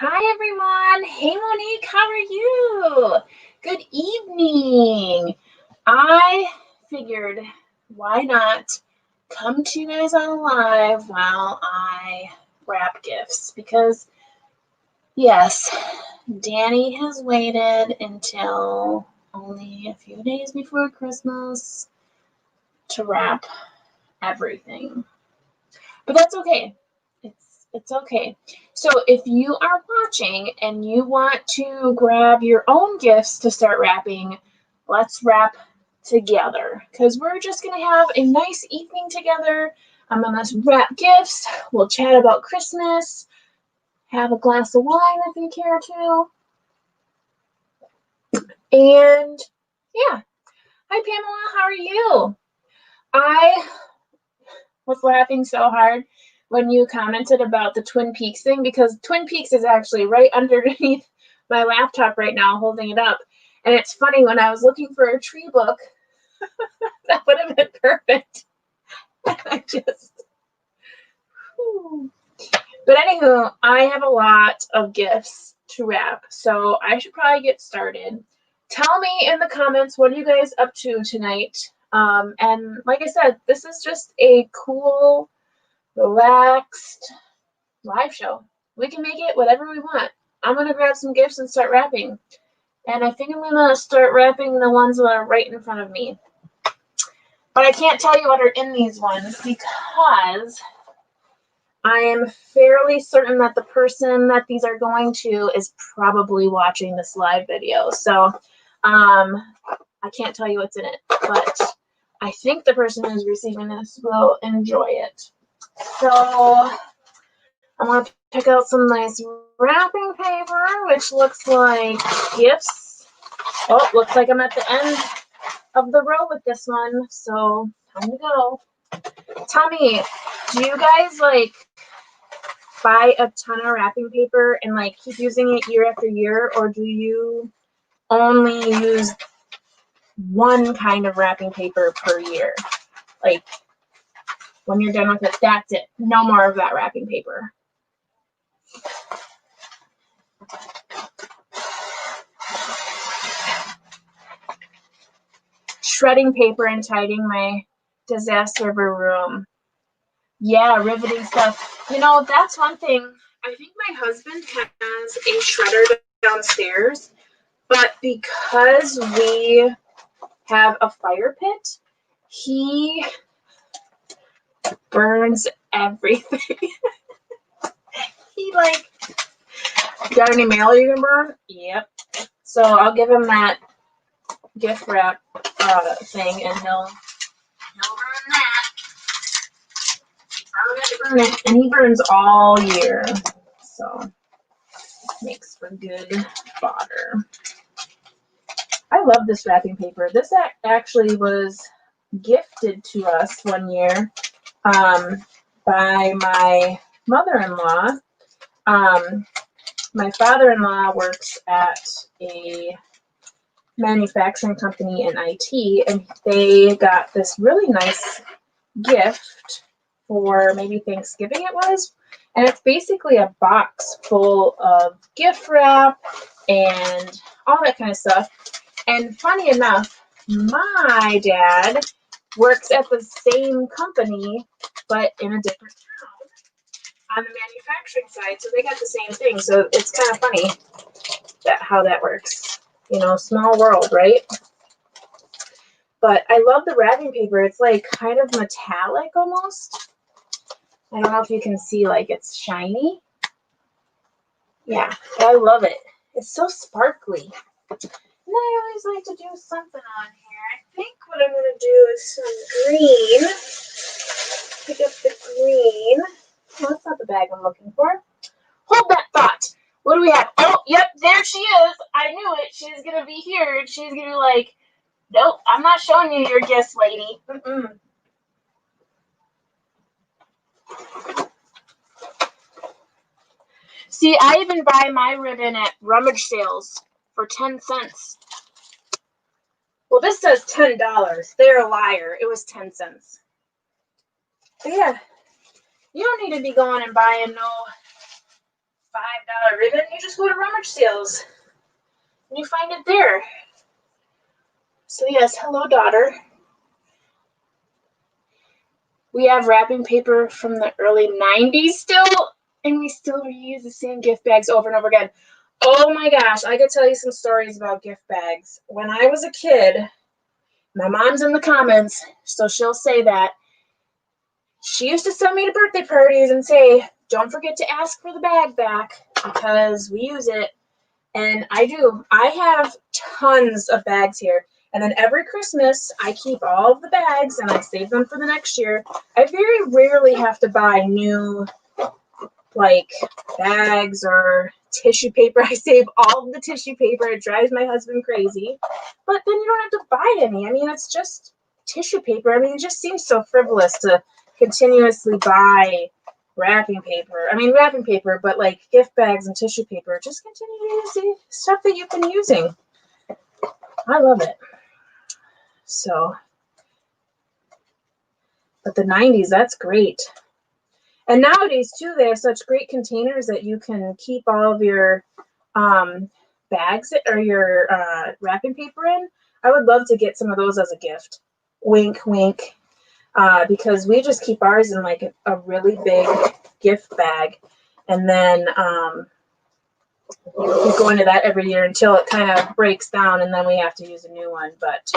Hi everyone. Hey Monique, how are you? Good evening. I figured why not come to you guys on live while I wrap gifts because yes, Danny has waited until only a few days before Christmas to wrap everything. But that's okay. It's okay. So if you are watching and you want to grab your own gifts to start wrapping, let's wrap together because we're just going to have a nice evening together. I'm going to wrap gifts. We'll chat about Christmas. Have a glass of wine if you care to. And yeah. Hi Pamela, how are you? I was laughing so hard when you commented about the Twin Peaks thing because Twin Peaks is actually right underneath my laptop right now, holding it up. And it's funny, when I was looking for a tree book, that would have been perfect. I just, whew. But anywho, I have a lot of gifts to wrap, so I should probably get started. Tell me in the comments, what are you guys up to tonight? And like I said, this is just a cool, relaxed live show. We can make it whatever we want. I'm going to grab some gifts and start wrapping. And I think I'm going to start wrapping the ones that are right in front of me. But I can't tell you what are in these ones because I am fairly certain that the person that these are going to is probably watching this live video. So I can't tell you what's in it. But I think the person who's receiving this will enjoy it. So I'm going to pick out some nice wrapping paper, which looks like gifts. Oh, looks like I'm at the end of the row with this one, so time to go. Tell me, do you guys buy a ton of wrapping paper and keep using it year after year, or do you only use one kind of wrapping paper per year? Like, when you're done with it, that's it. No more of that wrapping paper. Shredding paper and tidying my disaster of a room. Yeah, riveting stuff. You know, that's one thing. I think my husband has a shredder downstairs, but because we have a fire pit, he burns everything. He got any mail you can burn? Yep. So I'll give him that gift wrap thing, and he'll burn that. Burn it, and he burns all year, so makes for good fodder. I love this wrapping paper. This actually was gifted to us one year by my mother-in-law. My father-in-law works at a manufacturing company in IT, and they got this really nice gift for maybe Thanksgiving it was, and it's basically a box full of gift wrap and all that kind of stuff. And funny enough, my dad works at the same company but in a different town on the manufacturing side, so they got the same thing. So it's kind of funny how that works. You know, small world, right? But I love the wrapping paper. It's kind of metallic almost. I don't know if you can see, it's shiny. Yeah, I love it. It's so sparkly. And I always like to do something on here. I think what I'm going to do is some green. Pick up the green. Oh, that's not the bag I'm looking for. Hold that thought. What do we have? Oh, yep, there she is. I knew it. She's going to be here. And she's going to be nope, I'm not showing you your gifts, lady. See, I even buy my ribbon at rummage sales for 10 cents. Well, this says $10. They're a liar. It was 10 cents. But yeah, you don't need to be going and buying no $5 $10 ribbon, you just go to rummage sales and you find it there. So yes, hello daughter. We have wrapping paper from the early 90s still, and we still reuse the same gift bags over and over again. Oh my gosh, I could tell you some stories about gift bags. When I was a kid, my mom's in the comments, so she'll say that she used to send me to birthday parties and say, don't forget to ask for the bag back because we use it. And I do. I have tons of bags here. And then every Christmas, I keep all of the bags and I save them for the next year. I very rarely have to buy new, like, bags or tissue paper. I save all of the tissue paper. It drives my husband crazy. But then you don't have to buy any. I mean, it's just tissue paper. I mean, it just seems so frivolous to continuously buy wrapping paper. I mean, wrapping paper, but like gift bags and tissue paper. Just continue to use the stuff that you've been using. I love it. So, but the 90s, that's great. And nowadays, too, they have such great containers that you can keep all of your bags or your wrapping paper in. I would love to get some of those as a gift. Wink, wink. Because we just keep ours in like a really big gift bag. And then we go into that every year until it kind of breaks down and then we have to use a new one. But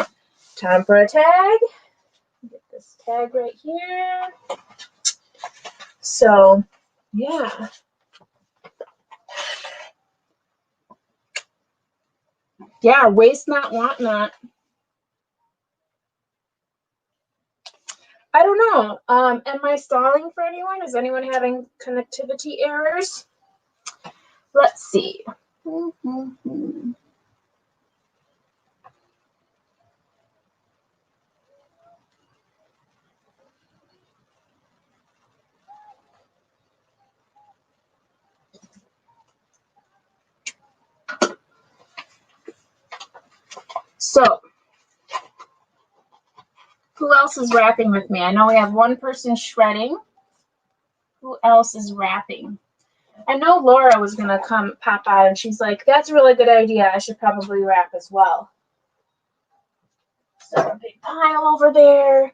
time for a tag. Get this tag right here. So, yeah. Yeah, waste not, want not. I don't know. Am I stalling for anyone? Is anyone having connectivity errors? Let's see. So, who else is wrapping with me? I know we have one person shredding. Who else is wrapping? I know Laura was going to pop out, and she's like, that's a really good idea. I should probably wrap as well. So, a big pile over there.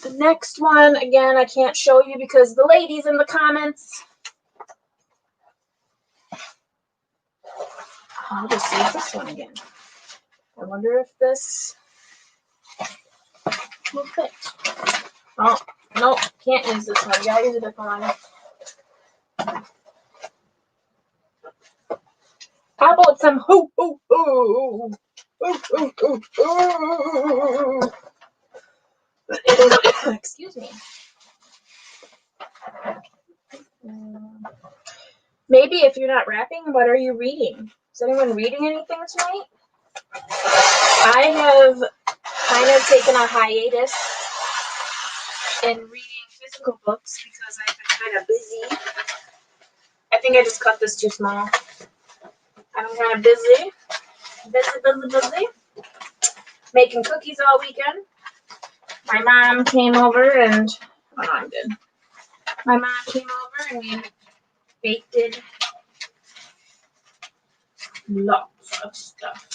The next one, again, I can't show you because the ladies in the comments. I'll just use this one again. I wonder if this will fit. Oh, nope, can't use this one. You gotta use a different one. How about some hoo hoo hoo? Excuse me. Maybe if you're not wrapping, what are you reading? Is anyone reading anything tonight? I have kind of taken a hiatus in reading physical books because I've been kind of busy. I think I just cut this too small. I'm kind of busy. Busy. Making cookies all weekend. My mom came over and, oh no, I'm good. My mom came over and we baked lots of stuff.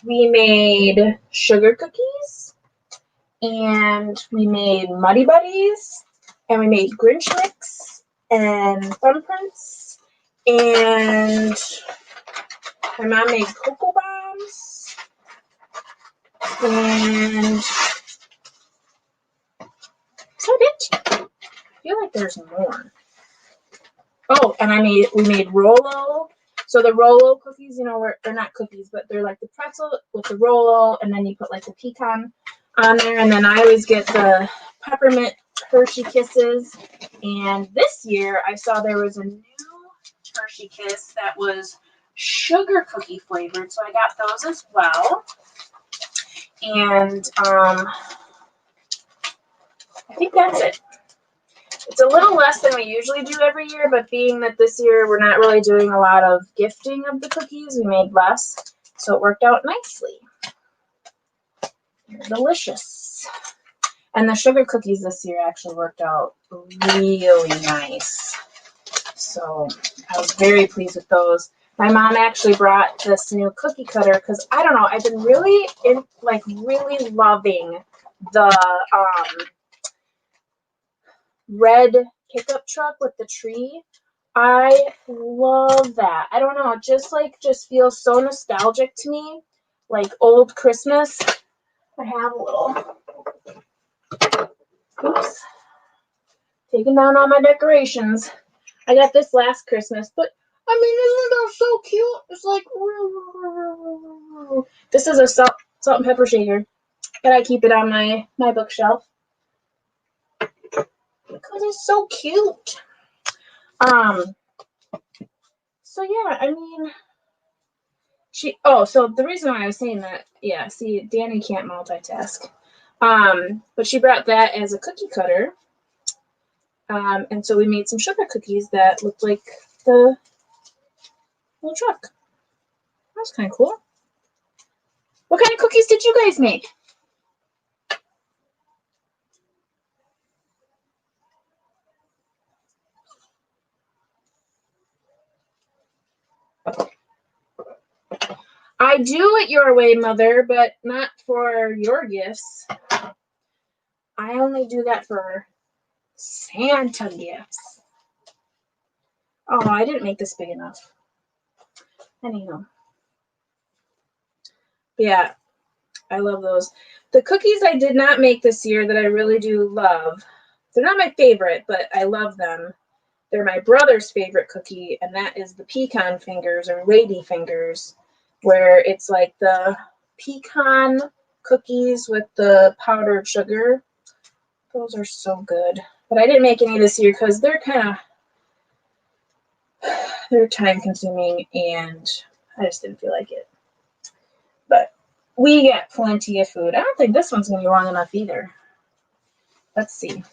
We made sugar cookies, and we made Muddy Buddies, and we made Grinch Mix, and thumbprints, and my mom made Cocoa Bombs, and is that it? I feel like there's more. Oh, and we made Rolo. So the Rolo cookies, you know, they're not cookies, but they're like the pretzel with the Rolo, and then you put like the pecan on there, and then I always get the peppermint Hershey Kisses. And this year I saw there was a new Hershey Kiss that was sugar cookie flavored, so I got those as well. And I think that's it. It's a little less than we usually do every year, but being that this year we're not really doing a lot of gifting of the cookies, we made less, so it worked out nicely. They're delicious. And the sugar cookies this year actually worked out really nice. So I was very pleased with those. My mom actually brought this new cookie cutter because I don't know, I've been really really loving the red pickup truck with the tree. I love that. I don't know, it just feels so nostalgic to me, like old Christmas. I have a little, oops, taking down all my decorations. I got this last Christmas, but I mean, isn't that so cute? It's like, this is a salt and pepper shaker, and I keep it on my bookshelf because it's so cute. So yeah, I mean, so the reason why I was saying that, yeah, see, Danny can't multitask. But she brought that as a cookie cutter. And so we made some sugar cookies that looked like the little truck. That was kind of cool. What kind of cookies did you guys make? I do it your way, Mother, but not for your gifts. I only do that for Santa gifts. Oh, I didn't make this big enough. Anyhow. Yeah, I love those. The cookies I did not make this year that I really do love, they're not my favorite, but I love them. They're my brother's favorite cookie, and that is the pecan fingers or lady fingers, where it's like the pecan cookies with the powdered sugar. Those are so good. But I didn't make any this year because they're time consuming and I just didn't feel like it. But we got plenty of food. I don't think this one's gonna be long enough either. Let's see.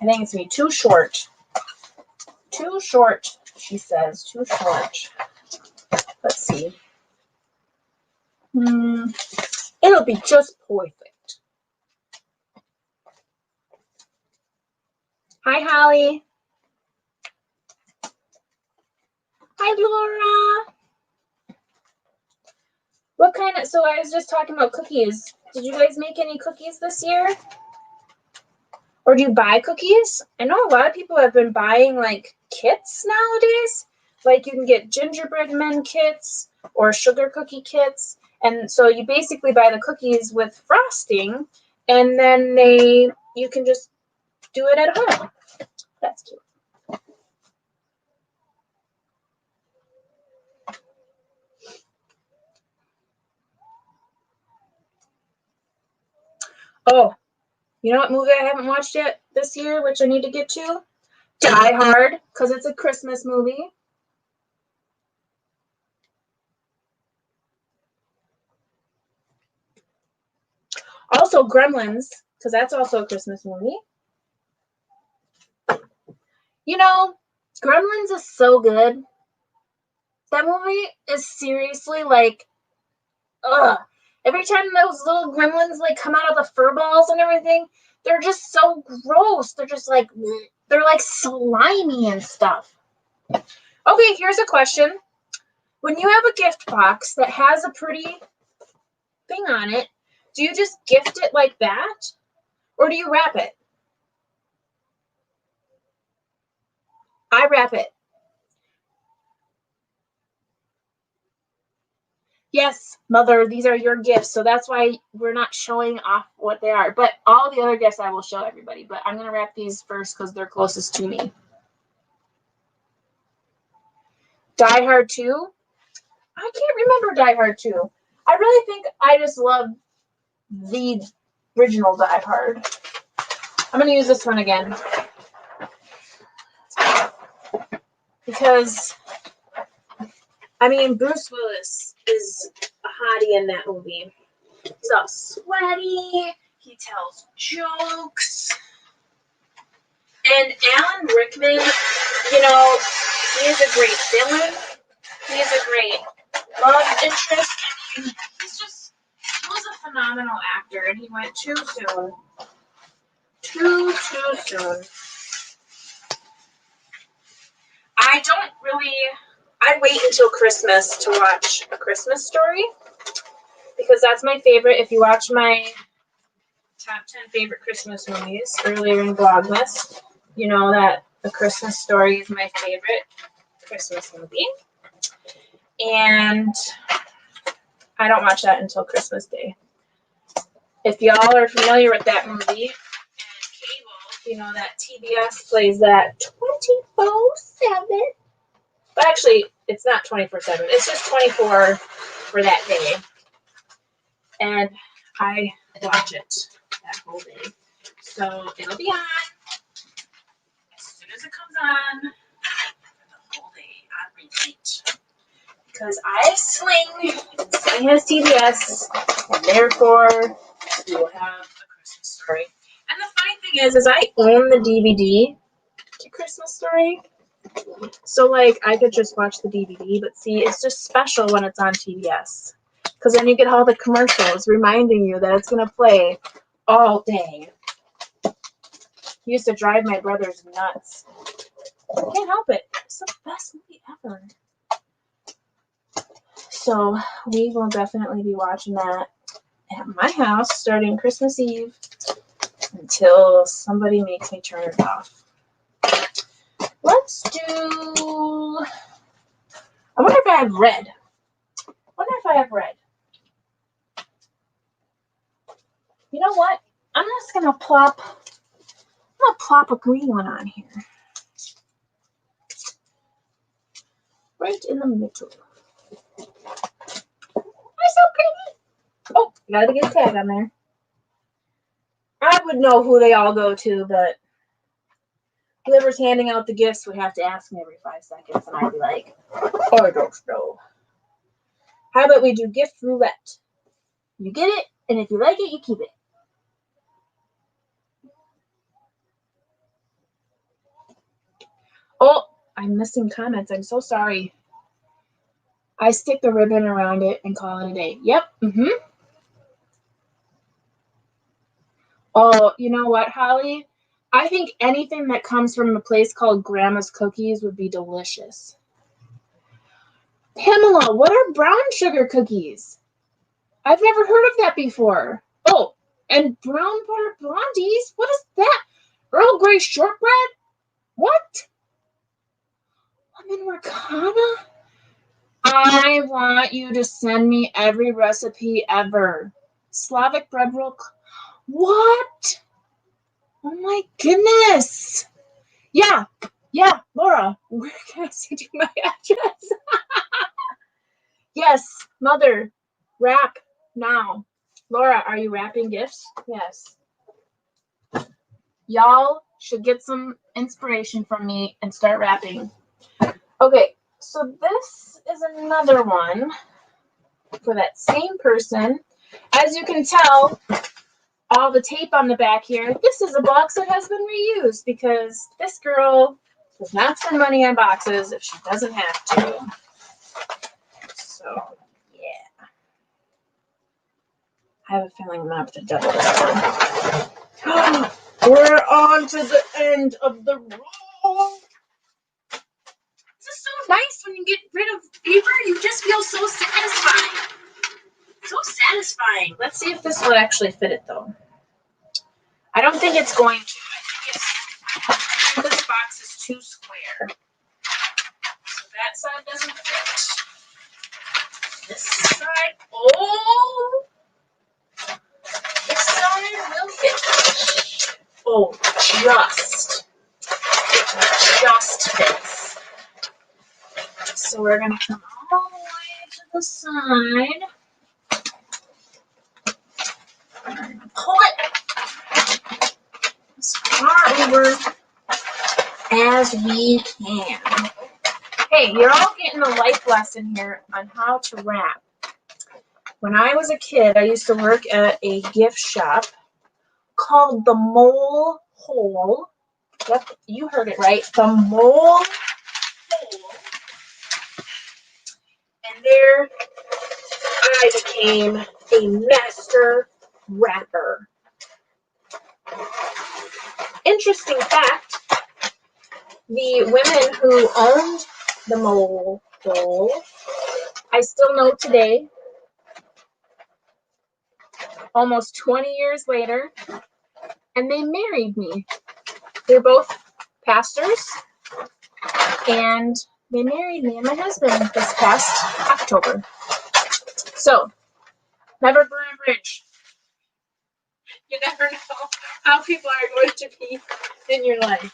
I think it's gonna be too short. Too short, she says. Too short. Let's see. It'll be just perfect. Hi, Holly. Hi, Laura. So I was just talking about cookies. Did you guys make any cookies this year? Or do you buy cookies? I know a lot of people have been buying like kits nowadays. Like you can get gingerbread men kits or sugar cookie kits. And so you basically buy the cookies with frosting and then you can just do it at home. That's cute. Oh, you know what movie I haven't watched yet this year, which I need to get to? Die Hard, because it's a Christmas movie. Also Gremlins, because that's also a Christmas movie. You know, Gremlins is so good. That movie is seriously like, ugh. Every time those little gremlins like come out of the fur balls and everything, they're just so gross. They're just like, they're like slimy and stuff. Okay, here's a question. When you have a gift box that has a pretty thing on it, do you just gift it like that? Or do you wrap it? I wrap it. Yes, Mother, these are your gifts, so that's why we're not showing off what they are. But all the other gifts I will show everybody. But I'm going to wrap these first because they're closest to me. Die Hard 2? I can't remember Die Hard 2. I really think I just love the original Die Hard. I'm going to use this one again. Because, I mean, Bruce Willis is a hottie in that movie. He's all sweaty. He tells jokes. And Alan Rickman, you know, he is a great villain. He is a great love interest. I mean, he was a phenomenal actor, and he went too soon. Too soon. I I wait until Christmas to watch A Christmas Story because that's my favorite. If you watch my top 10 favorite Christmas movies earlier in Vlogmas, you know that A Christmas Story is my favorite Christmas movie. And I don't watch that until Christmas Day. If y'all are familiar with that movie and cable, you know that TBS plays that 24/7. But actually, it's not 24/7. It's just 24 for that day. And I watch it that whole day. So it'll be on as soon as it comes on the whole day on repeat. Because I swing and Swing has TBS, and therefore we will have A Christmas Story. And the funny thing is I own the DVD to Christmas Story. So, like, I could just watch the DVD, but see, it's just special when it's on TBS. Because then you get all the commercials reminding you that it's going to play all day. It used to drive my brothers nuts. I can't help it. It's the best movie ever. So, we will definitely be watching that at my house starting Christmas Eve until somebody makes me turn it off. Let's do... I wonder if I have red. You know what? I'm just gonna plop a green one on here. Right in the middle. They're so pretty. Oh, gotta get a tag on there. I would know who they all go to, but whoever's handing out the gifts would have to ask me every 5 seconds, and I'd be like, I don't know. How about we do gift roulette? You get it, and if you like it, you keep it. Oh, I'm missing comments. I'm so sorry. I stick the ribbon around it and call it a day. Yep. Oh, you know what, Holly? I think anything that comes from a place called Grandma's Cookies would be delicious. Pamela, what are brown sugar cookies? I've never heard of that before. Oh, and brown butter blondies? What is that? Earl Grey shortbread? What? Lemon ricotta? I want you to send me every recipe ever. Slavic bread roll. What? Oh my goodness. Yeah, Laura, where can I send you my address? Yes, Mother, wrap now. Laura, are you wrapping gifts? Yes. Y'all should get some inspiration from me and start wrapping. Okay, so this is another one for that same person. As you can tell, all the tape on the back here, this is a box that has been reused because this girl does not spend money on boxes if she doesn't have to. So, yeah. I have a feeling I'm going to have to double this. We're on to the end of the roll. This is so nice when you get rid of paper. You just feel so satisfied. So satisfying. Let's see if this will actually fit it, though. I don't think it's going to. I think this box is too square. So that side doesn't fit. This side, oh! This side will fit. Oh, just fits. So we're going to come all the way to the side. Pull it as far over as we can. Hey, you're all getting a life lesson here on how to wrap. When I was a kid, I used to work at a gift shop called the Mole Hole. Yep, you heard it right. The Mole Hole. And there I became a master wrapper. Interesting fact, The women who owned the mole bowl, I still know today, almost 20 years later, and they married me. They're both pastors, and they married me and my husband this past October. So, never burn a bridge. You never know how people are going to be in your life.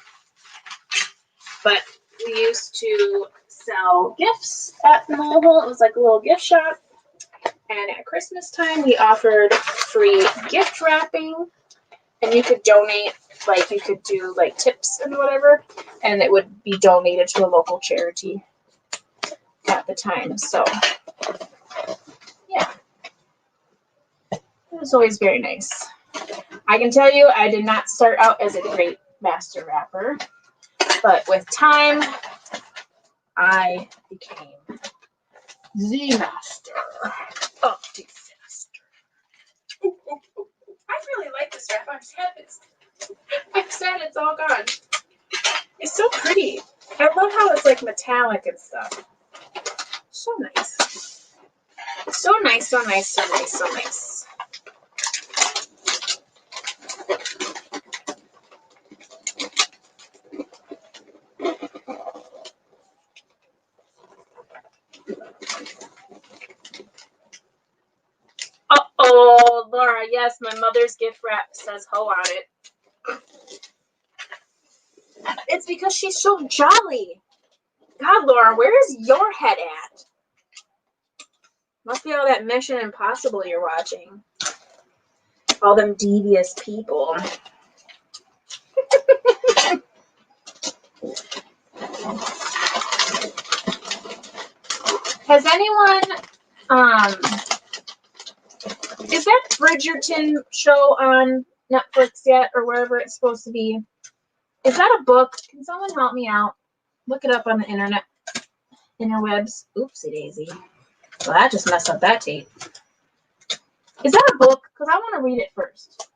But we used to sell gifts at the mole hole. It was like a little gift shop. And at Christmas time, we offered free gift wrapping. And you could donate, like you could do like tips and whatever. And it would be donated to a local charity at the time. So, yeah. It was always very nice. I can tell you, I did not start out as a great master wrapper. But with time, I became the master of disaster. I really like this wrap. I'm sad it's all gone. It's so pretty. I love how it's like metallic and stuff. So nice. So nice, so nice, so nice, so nice. Uh-oh, Laura, yes, my mother's gift wrap says ho on it. It's because she's so jolly. God, Laura, where is your head at? Must be all that Mission Impossible you're watching. All them devious people. Has anyone, is that Bridgerton show on Netflix yet, or wherever it's supposed to be? Is that a book? Can someone help me out? Look it up on the internet. Interwebs. Oopsie daisy. Well, that just messed up that tape. Is that a book? Because I want to read it first.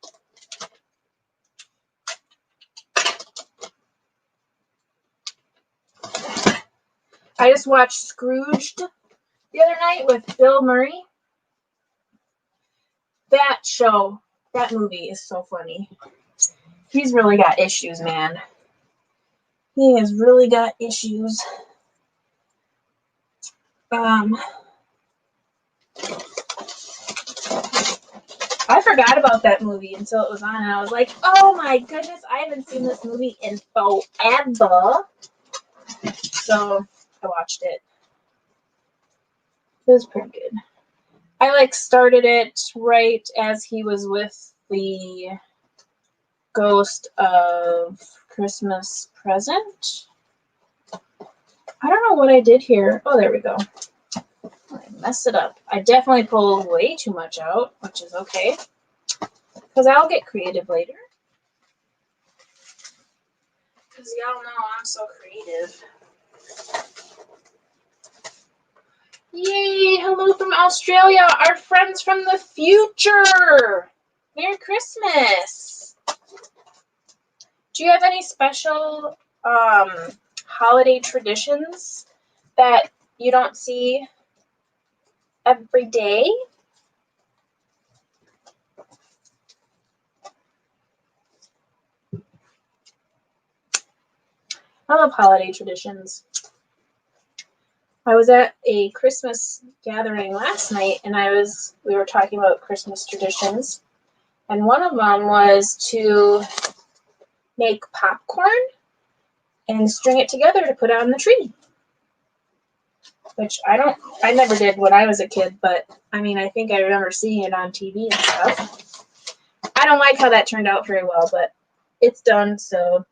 I just watched Scrooged the other night with Bill Murray. That show, that movie is so funny. He's really got issues, man. He has really got issues. I forgot about that movie until it was on, and I was like, oh my goodness, I haven't seen this movie in forever. So I watched it. It was pretty good. I started it right as he was with the Ghost of Christmas Present. I don't know what I did here. Oh, there we go. I messed it up. I definitely pulled way too much out, which is okay, because I'll get creative later. Because y'all know I'm so creative. Yay! Hello from Australia, our friends from the future. Merry Christmas. Do you have any special holiday traditions that you don't see every day? I love holiday traditions. I was at a Christmas gathering last night, and we were talking about Christmas traditions, and one of them was to make popcorn and string it together to put on the tree. Which I never did when I was a kid, but I mean, I think I remember seeing it on TV and stuff. I don't like how that turned out very well, but it's done, so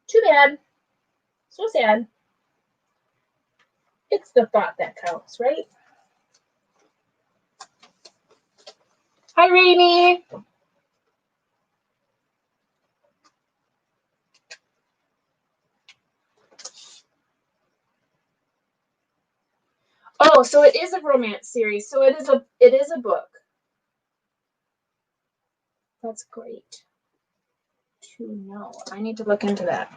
too bad. So sad. It's the thought that counts, right? Hi, Rainy. Oh, so it is a romance series. So it is a book. That's great to know. I need to look into that.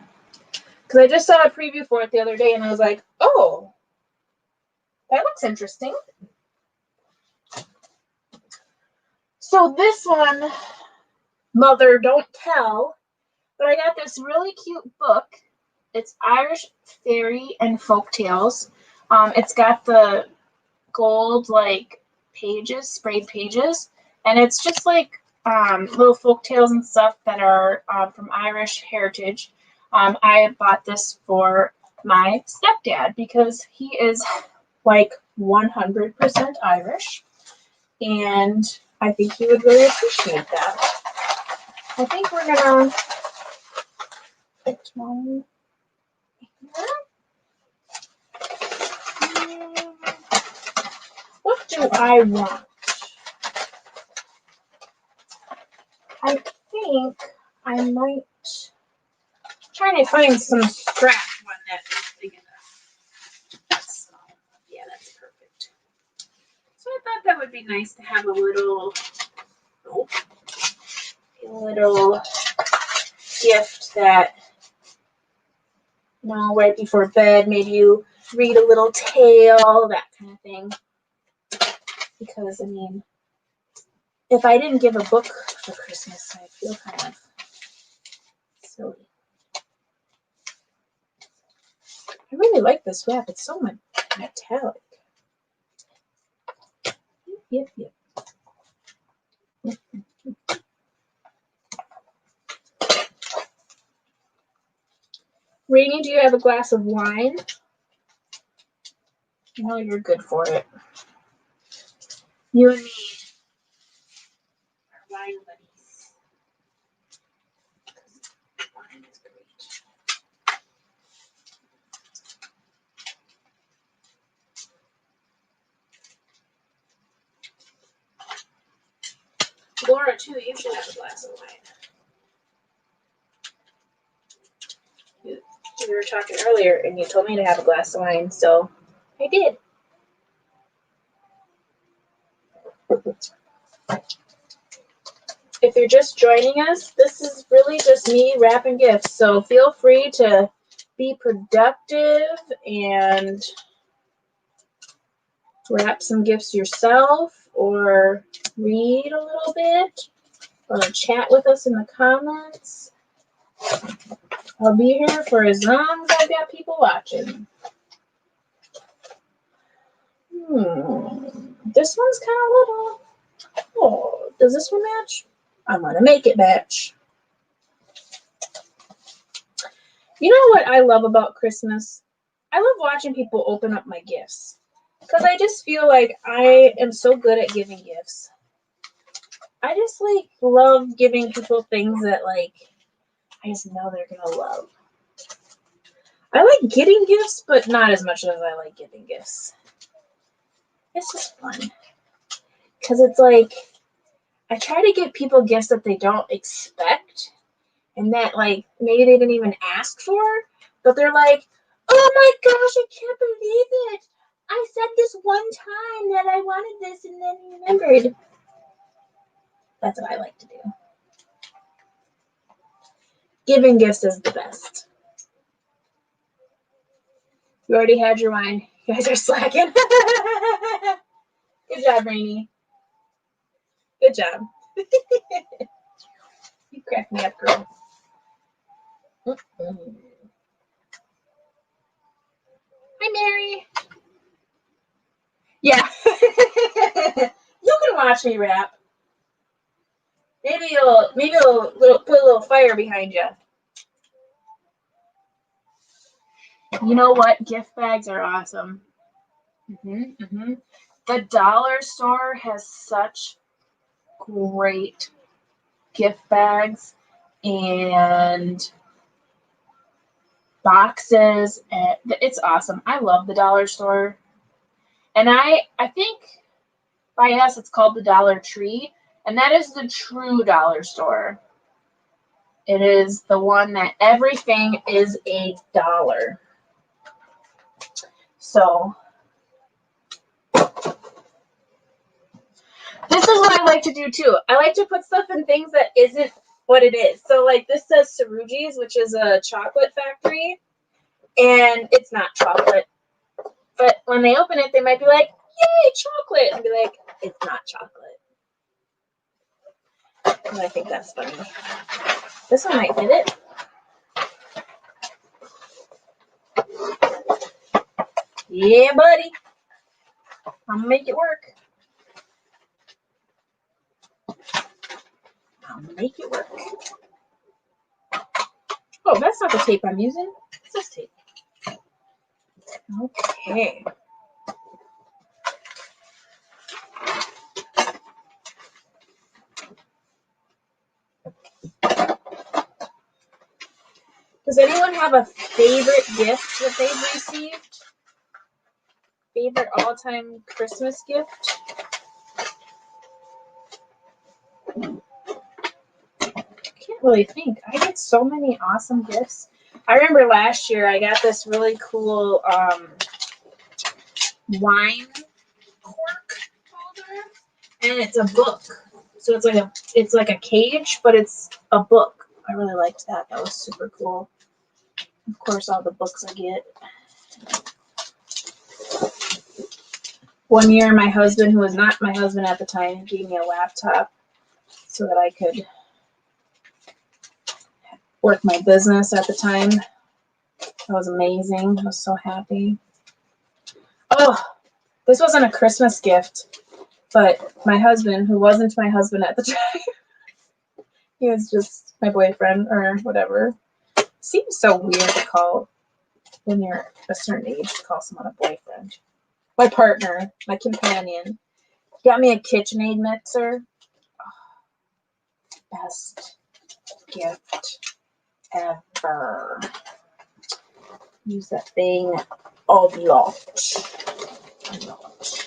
because I just saw a preview for it the other day, and I was like, oh, that looks interesting. So this one, Mother Don't Tell, but I got this really cute book. It's Irish Fairy and Folk Tales. It's got the gold, like, pages, sprayed pages, and it's just like little folk tales and stuff that are from Irish heritage. I bought this for my stepdad because he is like 100% Irish, and I think he would really appreciate that. I think we're gonna put one here. What do I want? I think I might try to find some scrap one that is big enough. That's small. Yeah, that's perfect. So I thought that would be nice to have a little gift that, you know, right before bed, maybe you read a little tale, that kind of thing. Because, I mean, if I didn't give a book for Christmas, I feel kind of silly. I really like this wrap. It's so metallic. Yep. Rainy, do you have a glass of wine? I know you're good for it. You and me are wine buddies. Wine is great. Laura, too, you should have a glass of wine. We were talking earlier, and you told me to have a glass of wine, so I did. If you're just joining us, this is really just me wrapping gifts, so feel free to be productive and wrap some gifts yourself, or read a little bit, or chat with us in the comments. I'll be here for as long as I've got people watching. This one's kind of little. Oh, does this one match? I'm going to make it match. You know what I love about Christmas? I love watching people open up my gifts. Because I just feel like I am so good at giving gifts. I just, like, love giving people things that, like, I just know they're going to love. I like getting gifts, but not as much as I like giving gifts. It's just fun. Because it's like, I try to give people gifts that they don't expect, and that, like, maybe they didn't even ask for, but they're like, oh my gosh, I can't believe it. I said this one time that I wanted this, and then you remembered. That's what I like to do. Giving gifts is the best. You already had your wine. You guys are slacking. Good job, Rainy. Good job. You crack me up, girl. Hi, Mary. Yeah. You can watch me rap. Maybe you'll put a little fire behind you. You know what? Gift bags are awesome. The dollar store has such great gift bags and boxes, and it's awesome. I love the dollar store. And I think by us it's called the Dollar Tree, and that is the true dollar store. It is the one that everything is $1. So this is what I like to do too. I like to put stuff in things that isn't what it is. So like this says Saruji's, which is a chocolate factory. and it's not chocolate. But when they open it, they might be like, "Yay, chocolate!" and be like, "It's not chocolate." And I think that's funny. This one might fit it. Yeah, buddy. I'm gonna make it work. I'll make it work. Oh, that's not the tape I'm using. It's this tape. Okay. Does anyone have a favorite gift that they've received? Favorite all-time Christmas gift? Can't really think. I get so many awesome gifts. I remember last year I got this really cool wine cork holder, and it's a book. So it's like a cage, but it's a book. I really liked that. That was super cool. Of course, all the books I get. One year, my husband, who was not my husband at the time, gave me a laptop so that I could work my business at the time. That was amazing. I was so happy. Oh, this wasn't a Christmas gift, but my husband, who wasn't my husband at the time, he was just my boyfriend or whatever. Seems so weird to call, when you're a certain age, to call someone a boyfriend. My partner, my companion, got me a KitchenAid mixer. Oh, best gift ever. Use that thing a lot. A lot.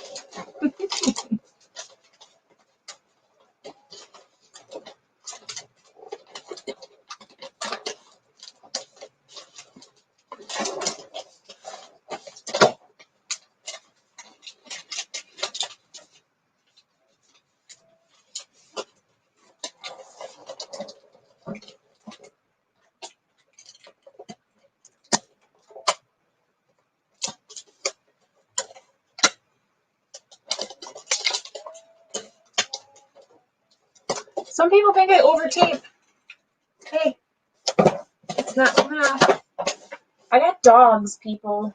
Some people think I overtape. Hey, it's not enough. I got dogs, people.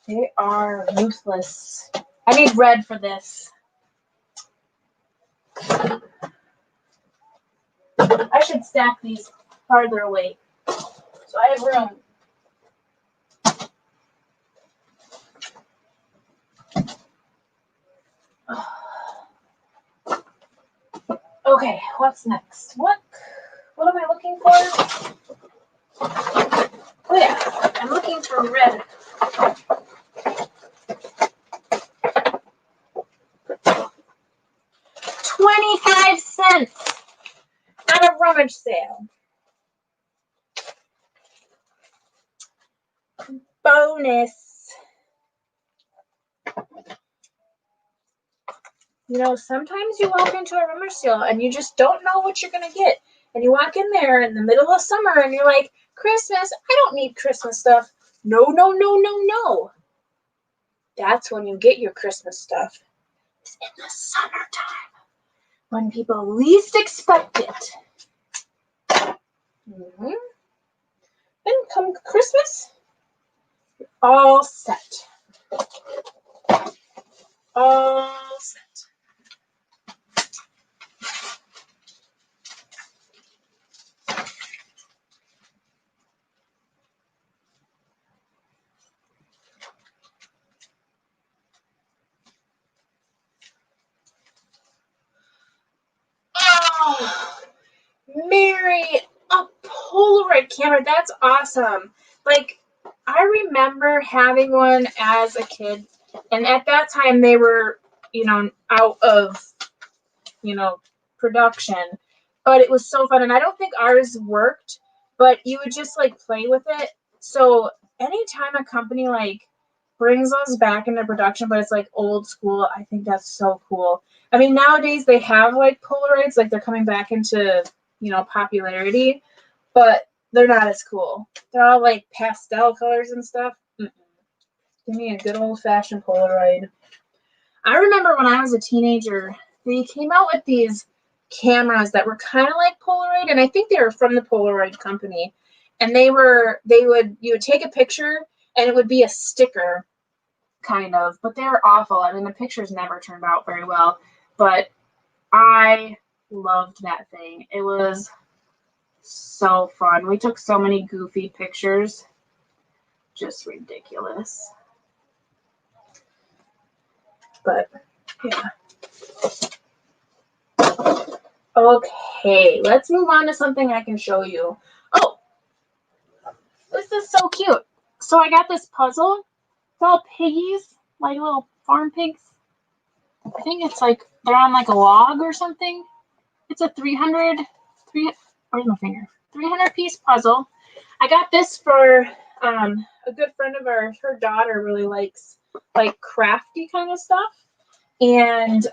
They are ruthless. I need red for this. I should stack these farther away, so I have room. Okay, what's next? What am I looking for? Oh yeah, I'm looking for red. 25 cents at a rummage sale. Bonus. You know, sometimes you walk into a rummage sale and you just don't know what you're going to get. And you walk in there in the middle of summer and you're like, Christmas, I don't need Christmas stuff. No, no, no, no, no. That's when you get your Christmas stuff. It's in the summertime, when people least expect it. Mm-hmm. Then come Christmas, you're all set. All set. Oh, Mary, a Polaroid camera. That's awesome. Like, I remember having one as a kid, and at that time they were, out of, production. But it was so fun, and I don't think ours worked, but you would just like play with it. So anytime a company like brings those back into production, but it's like old school, I think that's so cool. I mean, nowadays they have like Polaroids, like they're coming back into, popularity, but they're not as cool. They're all like pastel colors and stuff. Mm-mm. Give me a good old-fashioned Polaroid. I remember when I was a teenager, they came out with these cameras that were kind of like Polaroid, and I think they were from the Polaroid company. And you would take a picture, and it would be a sticker, kind of, but they were awful. I mean, the pictures never turned out very well, but I loved that thing. It was so fun. We took so many goofy pictures. Just ridiculous. But, yeah. Okay, let's move on to something I can show you. Oh, this is so cute. So I got this puzzle. It's all piggies, like little farm pigs. I think it's like they're on like a log or something. It's a 300 piece puzzle. I got this for a good friend of ours. Her daughter really likes like crafty kind of stuff, and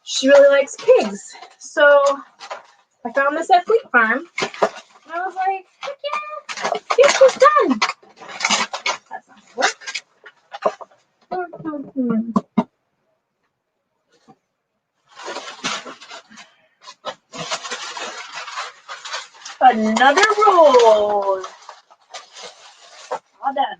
she really likes pigs. So I found this at Fleet Farm, and I was like, heck yeah, this is done. That's not work. Another roll. All done.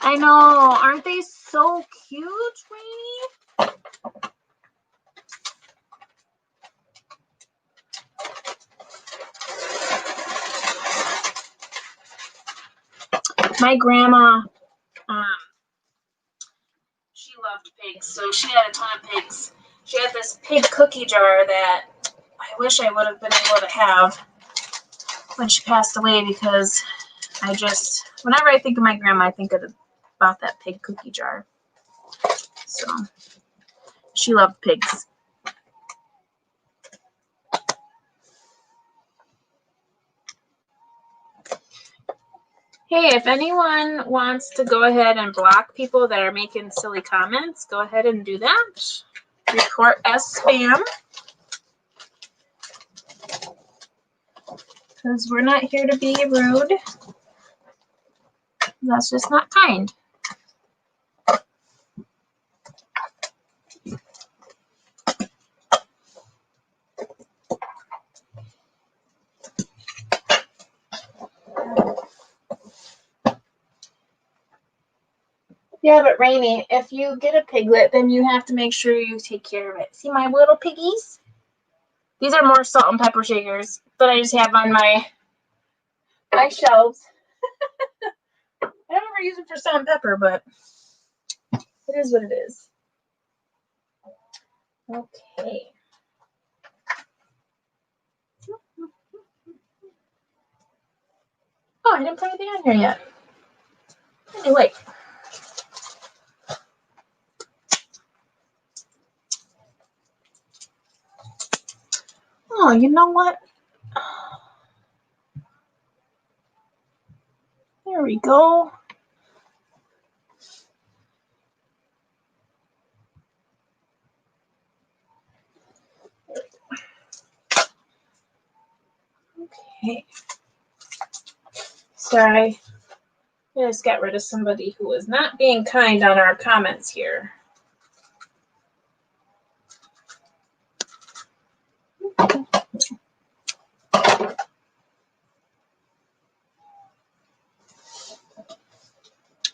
I know, aren't they so cute, Rainy? My grandma, she loved pigs, so she had a ton of pigs. She had this pig cookie jar that I wish I would have been able to have when she passed away, because whenever I think of my grandma, I think about that pig cookie jar. So, she loved pigs. Hey, if anyone wants to go ahead and block people that are making silly comments, go ahead and do that. Report as spam. Because we're not here to be rude. That's just not kind. Yeah, but Rainy, if you get a piglet, then you have to make sure you take care of it. See my little piggies? These are more salt and pepper shakers that I just have on my shelves. I don't ever use them for salt and pepper, but it is what it is. Okay. Oh, I didn't put anything on here yet. Anyway. Oh, you know what? There we go. Okay. Sorry. I just got rid of somebody who was not being kind on our comments here.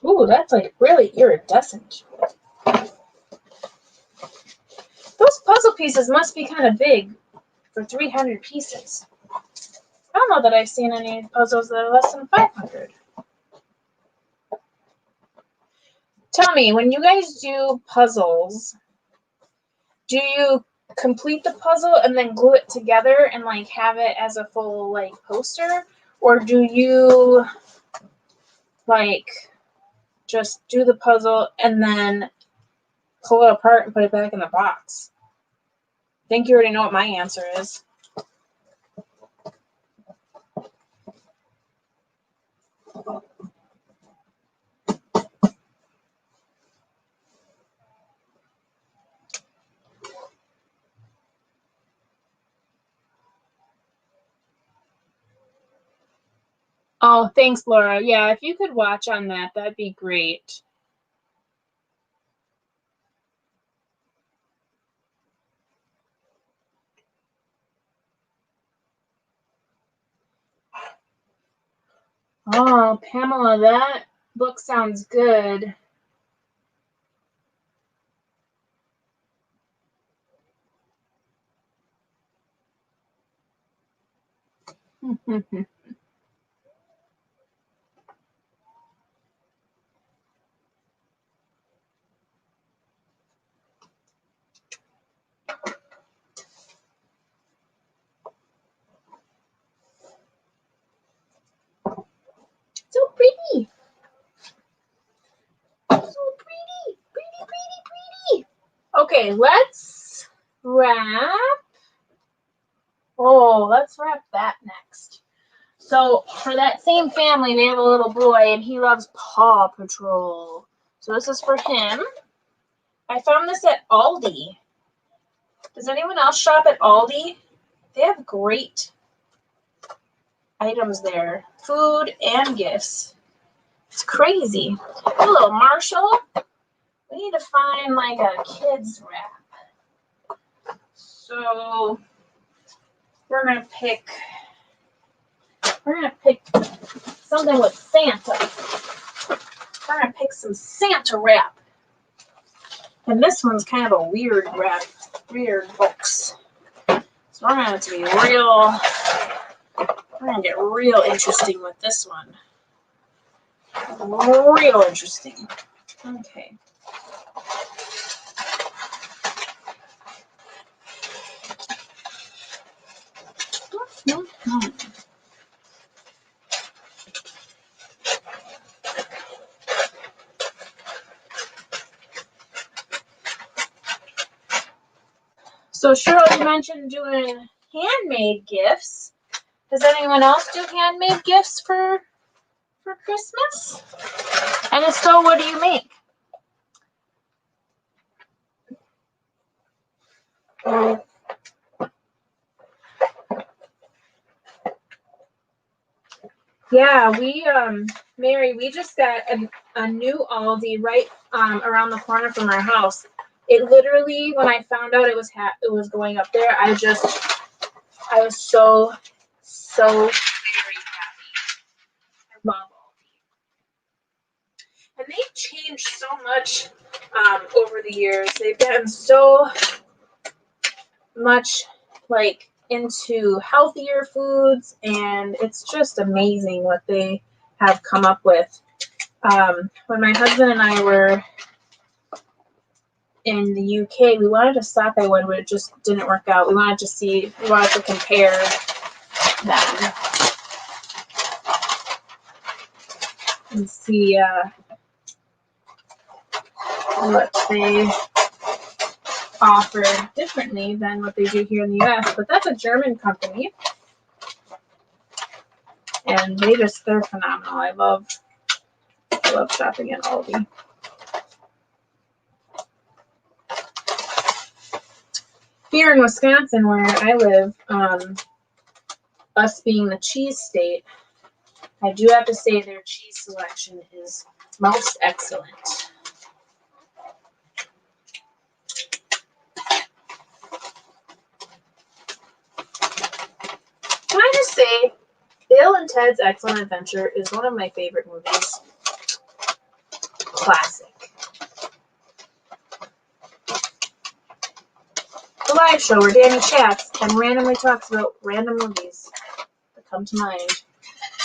Ooh, that's like really iridescent. Those puzzle pieces must be kind of big. for 300 pieces. I don't know that I've seen any puzzles that are less than 500. Tell me, when you guys do puzzles, do you complete the puzzle and then glue it together and like have it as a full like poster? Or do you like just do the puzzle and then pull it apart and put it back in the box? I think you already know what my answer is. Oh, thanks, Laura. Yeah, if you could watch on that, that'd be great. Oh, Pamela, that book sounds good. So pretty. So pretty. Pretty. Okay, let's wrap. Oh, let's wrap that next. So for that same family, they have a little boy and he loves Paw Patrol. So this is for him. I found this at Aldi. Does anyone else shop at Aldi? They have great items there. Food and gifts. It's crazy. Hello, Marshall. We need to find like a kid's wrap. So we're gonna pick something with Santa. We're gonna pick some Santa wrap. And this one's kind of a weird wrap, weird books. So we're gonna have to be real, we're gonna get real interesting with this one. Real interesting. Okay. So Cheryl, you mentioned doing handmade gifts. Does anyone else do handmade gifts for Christmas? And if so, what do you make? Yeah, Mary, we just got a new Aldi right around the corner from our house. It literally, when I found out it was going up there, I was so very happy. I love Aldi. And they've changed so much over the years. They've gotten so much like into healthier foods, and it's just amazing what they have come up with. When my husband and I were in the UK, we wanted to stop by one, but it just didn't work out. We wanted to compare them and see what they offer differently than what they do here in the US. But that's a German company, and they're phenomenal. I love shopping at Aldi. Here in Wisconsin, where I live, us being the cheese state, I do have to say their cheese selection is most excellent. Can I just say, Bill and Ted's Excellent Adventure is one of my favorite movies. Classic. the live show where Danny chats and randomly talks about random movies that come to mind.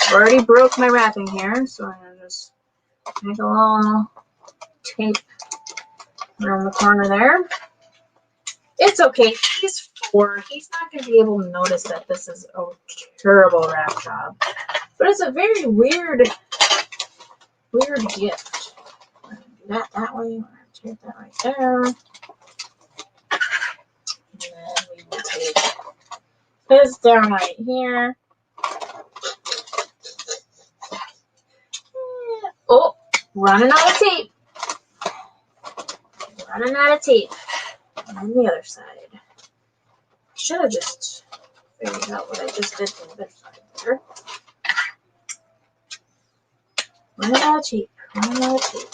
I've already broke my wrapping here, so I'm going to just make a little tape around the corner there. It's okay. He's 4. He's not going to be able to notice that this is a terrible wrap job. But it's a very weird gift. We're going to do that way. We're going to take that right there. And then we will take this down right here. Oh, running out of tape. Running out of tape. On the other side. I should have just figured out what I just did to the other side there. Running out of tape. Running out of tape.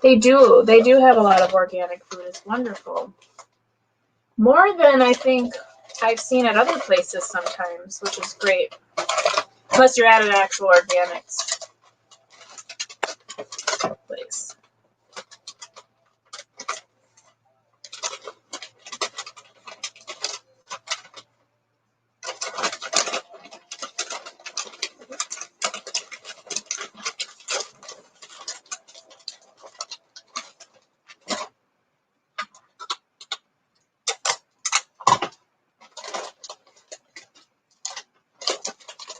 They do have a lot of organic food. It's wonderful. More than I think I've seen at other places sometimes, which is great. Unless you're at an actual organics place.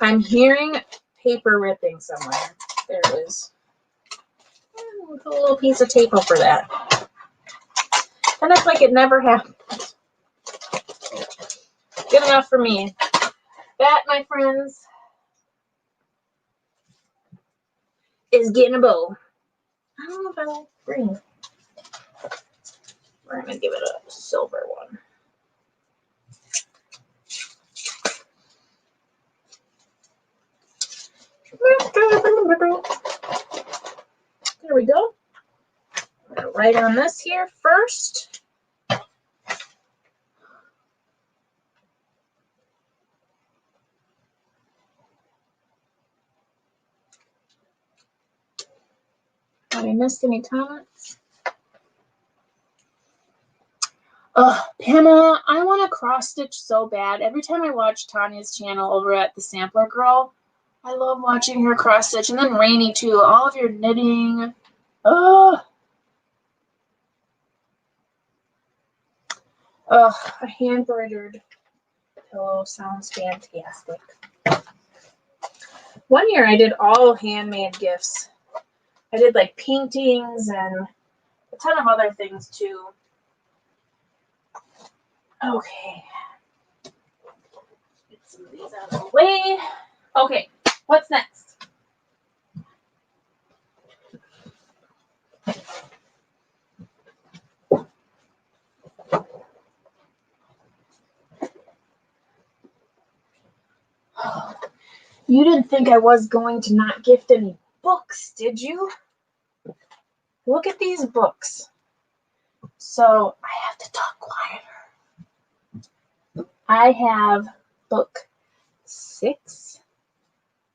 I'm hearing paper ripping somewhere. There it is. Put a little piece of tape over that. And it's like it never happened. Good enough for me. That, my friends, is getting a bow. I don't know if I like green. We're going to give it a silver one. There we go. I'm going to write on this here first. Have I missed any comments? Pamela, I want to cross stitch so bad. Every time I watch Tanya's channel over at the Sampler Girl, I love watching her cross stitch. And then Rainy too. All of your knitting. A hand embroidered pillow sounds fantastic. One year I did all handmade gifts. I did like paintings and a ton of other things too. Okay. Get some of these out of the way. Okay, what's next? You didn't think I was going to not gift any books, did you? Look at these books. So I have to talk quieter. I have book 6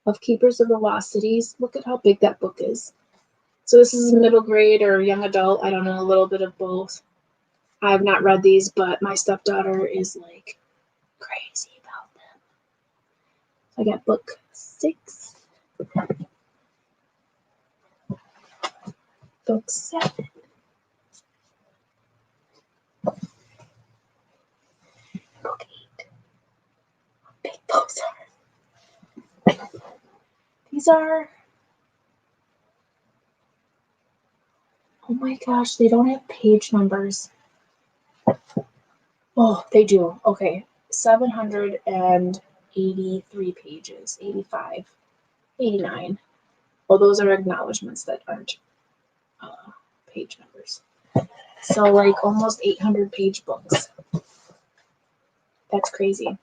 of Keepers of the Lost Cities. Look at how big that book is. So this is middle grade or young adult. I don't know, a little bit of both. I have not read these, but my stepdaughter is like crazy about them. I got book 6. Book 7. Book 8. How big those are. These are, oh my gosh, they don't have page numbers. Oh, they do. Okay. 783 pages, 85, 89. Well, those are acknowledgments that aren't page numbers. So like almost 800 page books. That's crazy.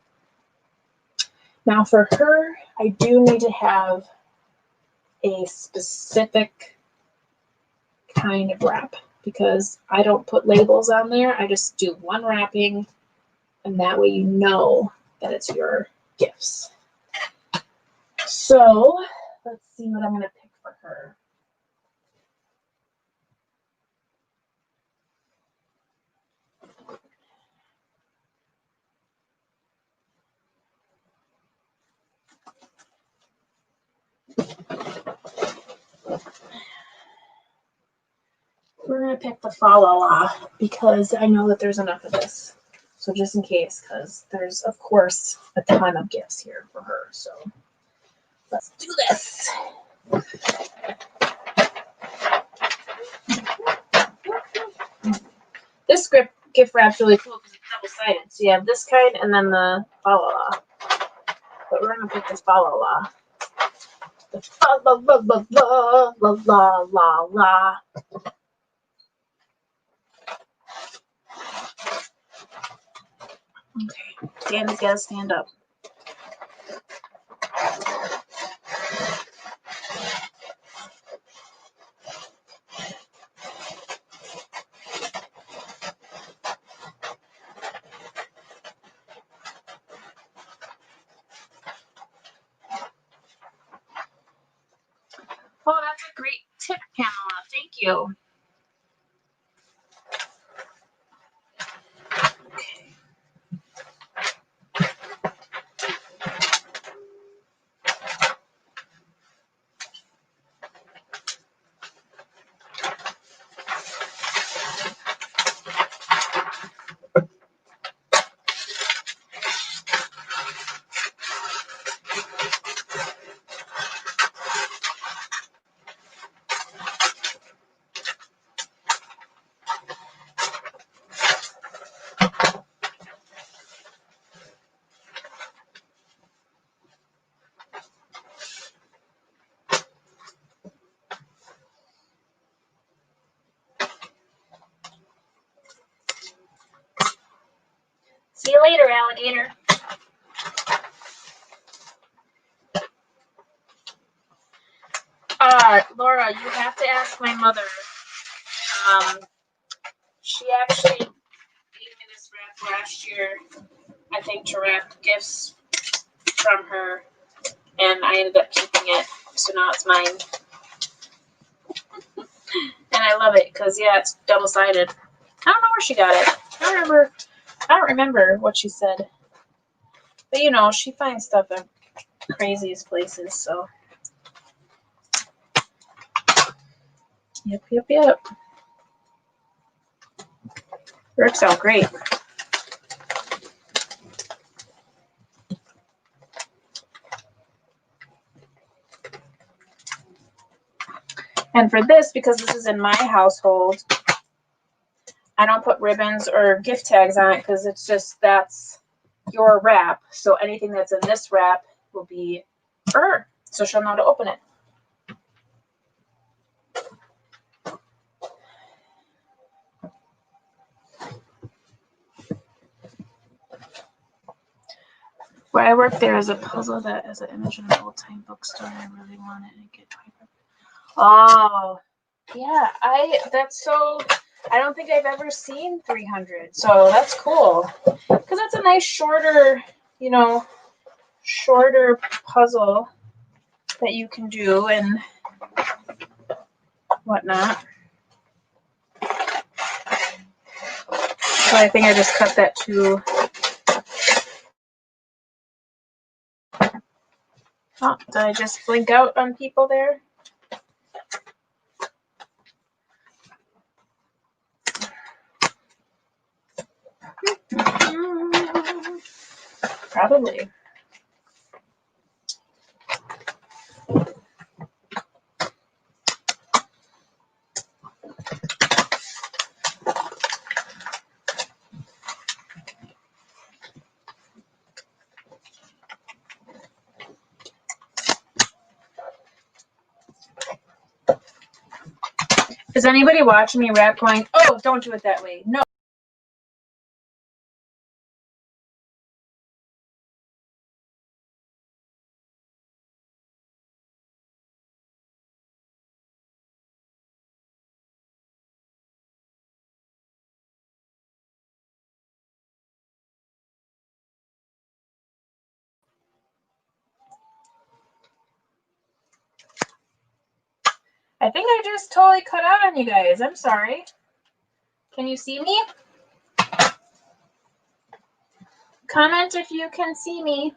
Now for her, I do need to have a specific kind of wrap because I don't put labels on there. I just do one wrapping and that way you know that it's your gifts. So let's see what I'm going to pick for her. We're going to pick the Fa La La because I know that there's enough of this. So just in case, because there's, of course, a ton of gifts here for her. So let's do this. This gift wrap's really cool because it's double-sided. So you have this kind and then the Fa La La. But we're going to pick this Fa La La. The Fa La La La La La La La La. Okay, Danny's got to stand up. Oh, that's a great tip, Pamela. Thank you. Okay. See you later, alligator. Laura, you have to ask my mother. She actually gave me this wrap last year, I think, to wrap gifts from her, and I ended up keeping it, so now it's mine. And I love it because, yeah, it's double-sided. I don't know where she got it. I don't remember what she said. But, you know, she finds stuff in craziest places, so. Yep. Works out great. And for this, because this is in my household, I don't put ribbons or gift tags on it because it's just, that's your wrap. So anything that's in this wrap will be for her. So she'll know to open it. Where I work, there is a puzzle that is an image of an old-time bookstore. I really want it and get 25. Oh, yeah. I don't think I've ever seen 300. So that's cool. Because that's a nice shorter puzzle that you can do and whatnot. So I think I just cut that too. Oh, did I just blink out on people there? Probably. Is anybody watching me wrap going, oh, don't do it that way? No. I think I just totally cut out on you guys. I'm sorry. Can you see me? Comment if you can see me.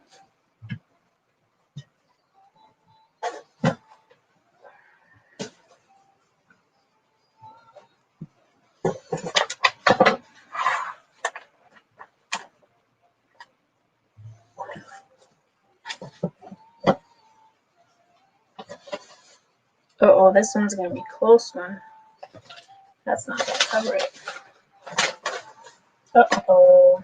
Uh-oh, this one's going to be a close one. That's not going to cover it. Uh-oh.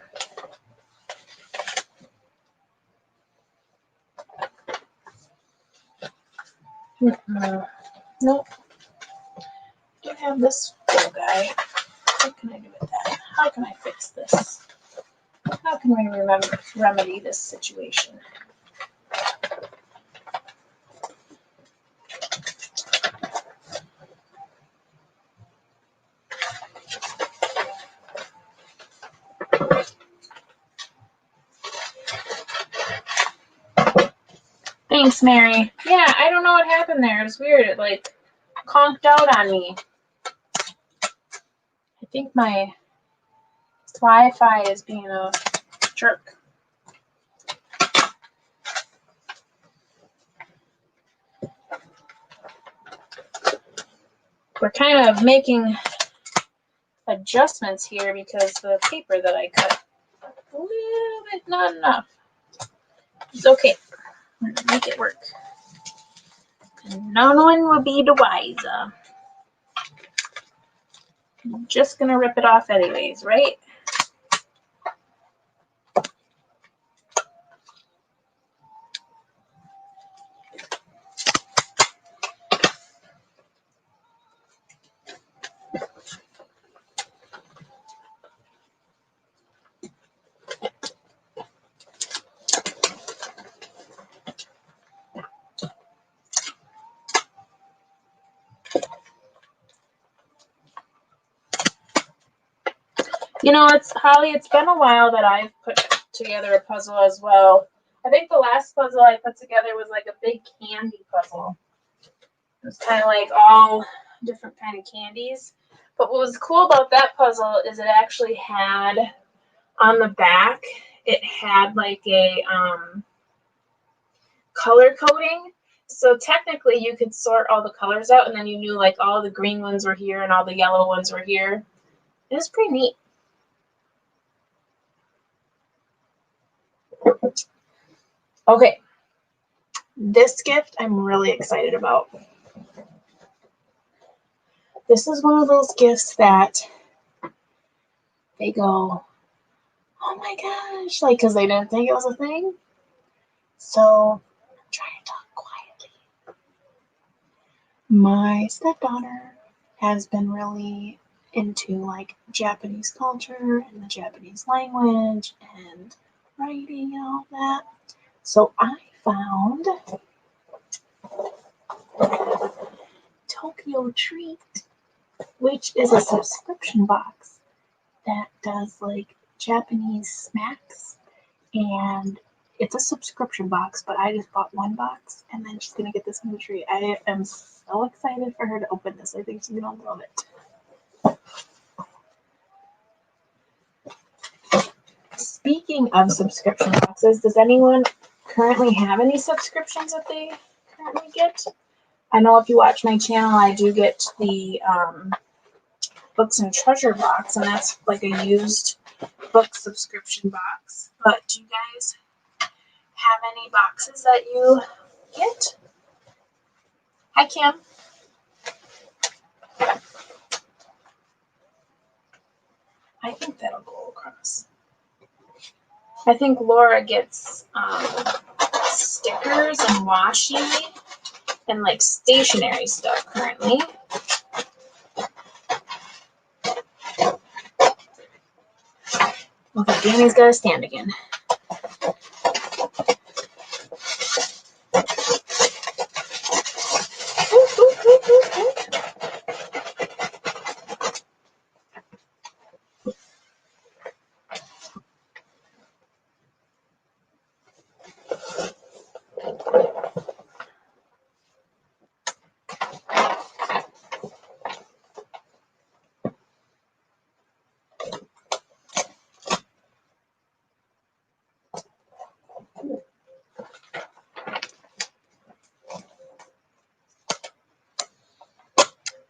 Nope. Don't have this full guy. What can I do with that? How can I fix this? How can we remedy this situation? Thanks, Mary. Yeah, I don't know what happened there. It was weird. It like conked out on me. I think my Wi-Fi is being a jerk. We're kind of making adjustments here because the paper that I cut a little bit not enough. It's okay. We're gonna make it work. And no one will be the wiser. I'm just gonna rip it off anyways, right? You know, Holly, it's been a while that I've put together a puzzle as well. I think the last puzzle I put together was like a big candy puzzle. It was kind of like all different kind of candies. But what was cool about that puzzle is it actually had on the back, it had like a color coding. So technically you could sort all the colors out and then you knew like all the green ones were here and all the yellow ones were here. It was pretty neat. Okay, this gift I'm really excited about. This is one of those gifts that they go, oh my gosh, like, because they didn't think it was a thing. So I'm trying to talk quietly. My stepdaughter has been really into like Japanese culture and the Japanese language and writing and all that. So I found Tokyo Treat, which is a subscription box that does like Japanese snacks, and it's a subscription box, but I just bought one box and then she's gonna get this new treat. I am so excited for her to open this. I think she's gonna love it. Speaking of subscription boxes, does anyone currently have any subscriptions that they currently get? I know if you watch my channel, I do get the Books and Treasure box, and that's like a used book subscription box. But do you guys have any boxes that you get? Hi, Kim. I think that'll go across. I think Laura gets stickers and washi and like stationery stuff currently. Okay, Danny's got to stand again.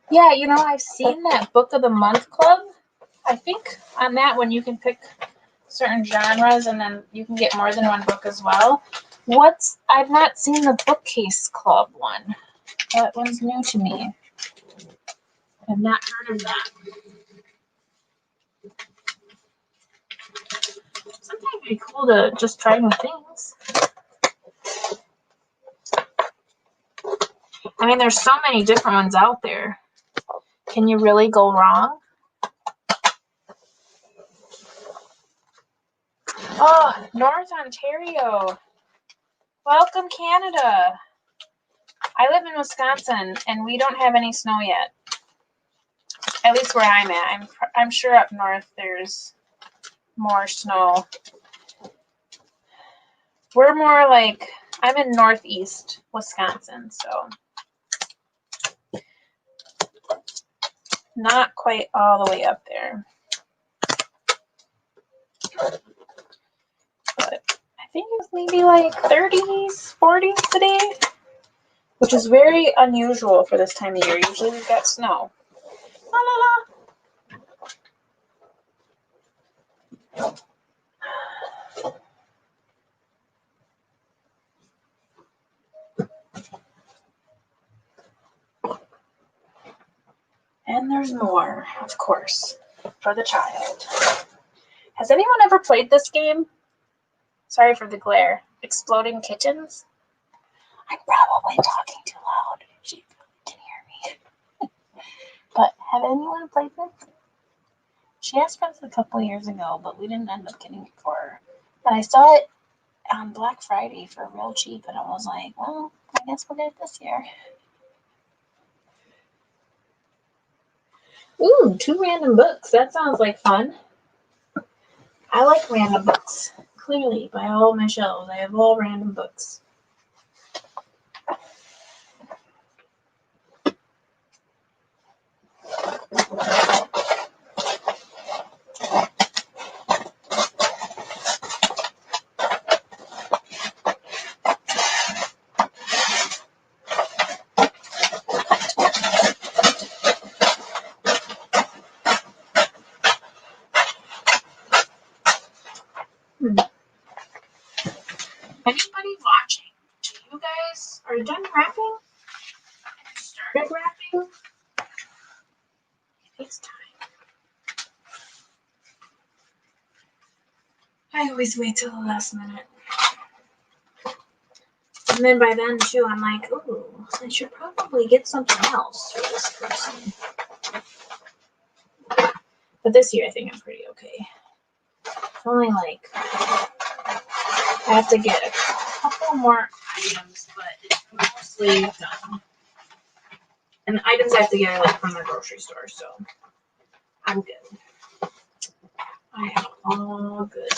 Yeah, you know, I've seen that Book of the Month Club. I think on that one you can pick certain genres and then you can get more than one book as well. I've not seen the Bookcase Club one. That one's new to me. I've not heard of that. Sometimes it'd be cool to just try new things. I mean, there's so many different ones out there. Can you really go wrong? Oh, North Ontario. Welcome, Canada. I live in Wisconsin, and we don't have any snow yet. At least where I'm at. I'm sure up north there's more snow. We're more like, I'm in northeast Wisconsin, so not quite all the way up there. But I think it was maybe like 30s, 40s today, which is very unusual for this time of year. Usually we've got snow. La la la. And there's more, of course, for the child. Has anyone ever played this game? Sorry for the glare. Exploding Kittens? I'm probably talking too loud. She can hear me. But have anyone played this? She asked for this a couple years ago, but we didn't end up getting it for her. And I saw it on Black Friday for real cheap, and I was like, well, I guess we'll get it this year. Ooh, 2 random books. That sounds like fun. I like random books. Clearly, by all my shelves, I have all random books. Anybody watching? Do you guys are you done wrapping? Started wrapping? It's time. I always wait till the last minute. And then by then too, I'm like, ooh, I should probably get something else for this person. But this year I think I'm pretty okay. It's only like I have to get a couple more items, but it's mostly done. And the items I have to get are like from the grocery store, so I'm good. I am all good.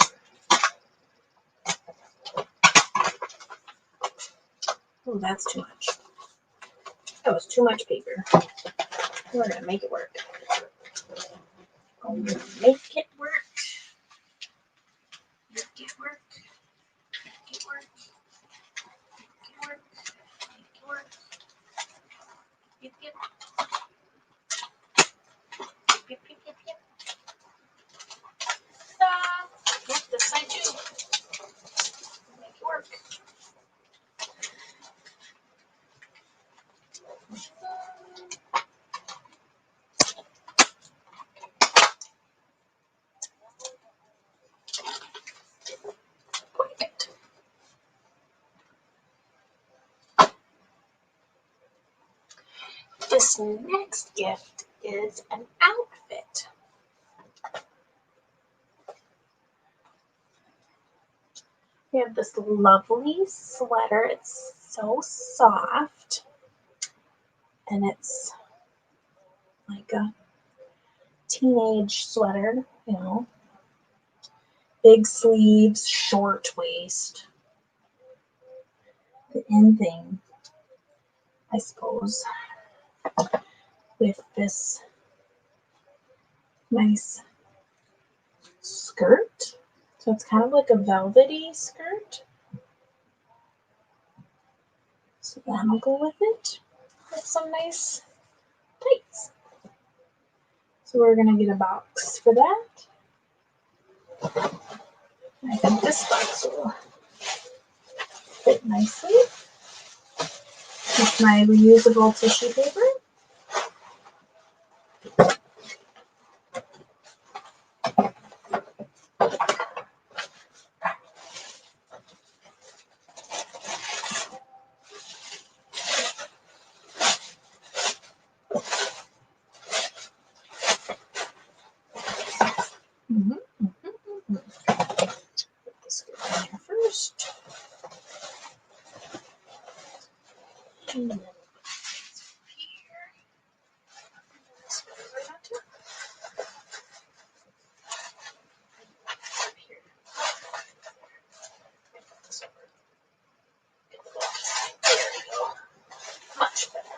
Oh, that's too much. That was too much paper. We're gonna make it work. I'm gonna make it work. Make it work. Make it work. Make it work. Make it work. Yep, yep. Yep, yep, yep, yep. Ta-da! Yep, this side too. Make it work. Perfect. This next gift is an outfit. We have this lovely sweater. It's so soft. And it's like a teenage sweater, you know. Big sleeves, short waist. The end thing, I suppose, with this nice skirt. So it's kind of like a velvety skirt. So that'll go with it. With some nice tights. So we're going to get a box for that. I think this box will fit nicely with my reusable tissue paper. Put this in here first. And then much better.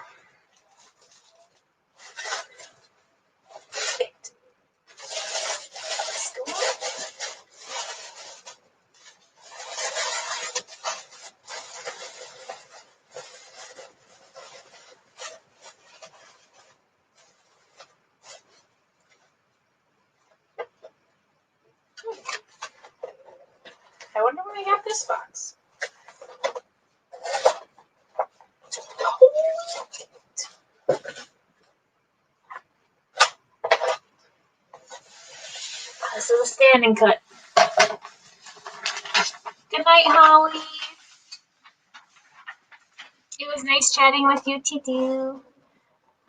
I wonder where I got this box. This is a standing cut. Good night, Holly. It was nice chatting with you, Too.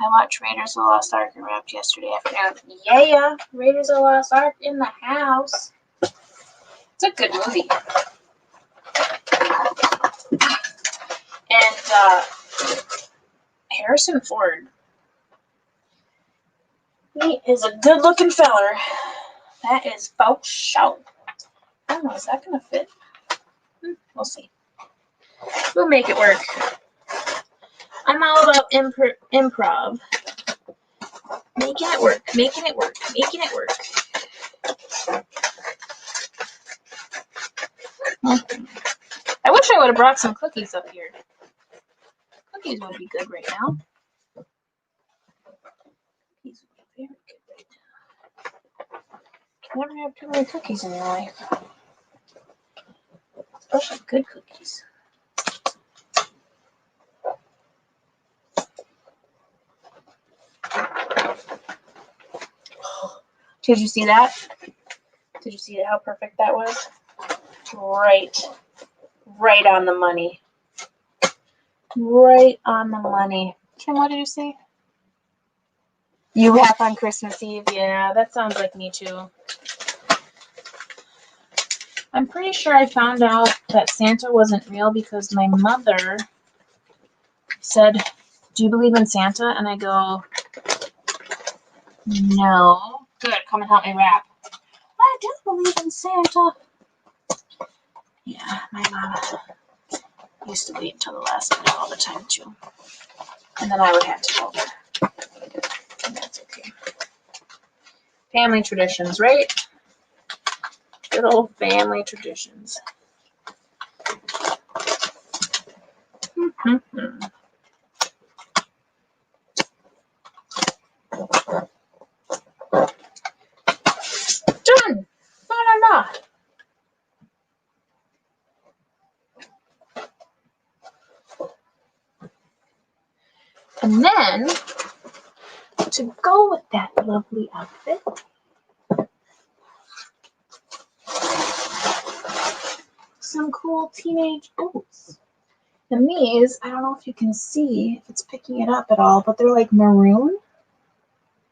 I watched Raiders of the Lost Ark and wrapped yesterday afternoon. Yeah, Raiders of the Lost Ark in the house. It's a good movie. And Harrison Ford. He is a good-looking feller. That is faux show. I don't know, is that going to fit? We'll see. We'll make it work. I'm all about improv. Making it work, making it work, making it work. I wish I would have brought some cookies up here. Cookies would be good right now. Cookies would be very good right now. You never have too many cookies in your life. Especially good cookies. Did you see that? Did you see how perfect that was? Right on the money. Right on the money. Kim, what did you say? You rap on Christmas Eve? Yeah, that sounds like me too. I'm pretty sure I found out that Santa wasn't real because my mother said, "Do you believe in Santa?" And I go, "No." Good, come and help me rap. I do believe in Santa. Yeah, my mom used to wait until the last minute all the time too. And then I would have to help her. And that's okay. Family traditions, right? Good old family traditions. Done! La la la! And then, to go with that lovely outfit, some cool teenage boots. And these, I don't know if you can see, if it's picking it up at all, but they're like maroon.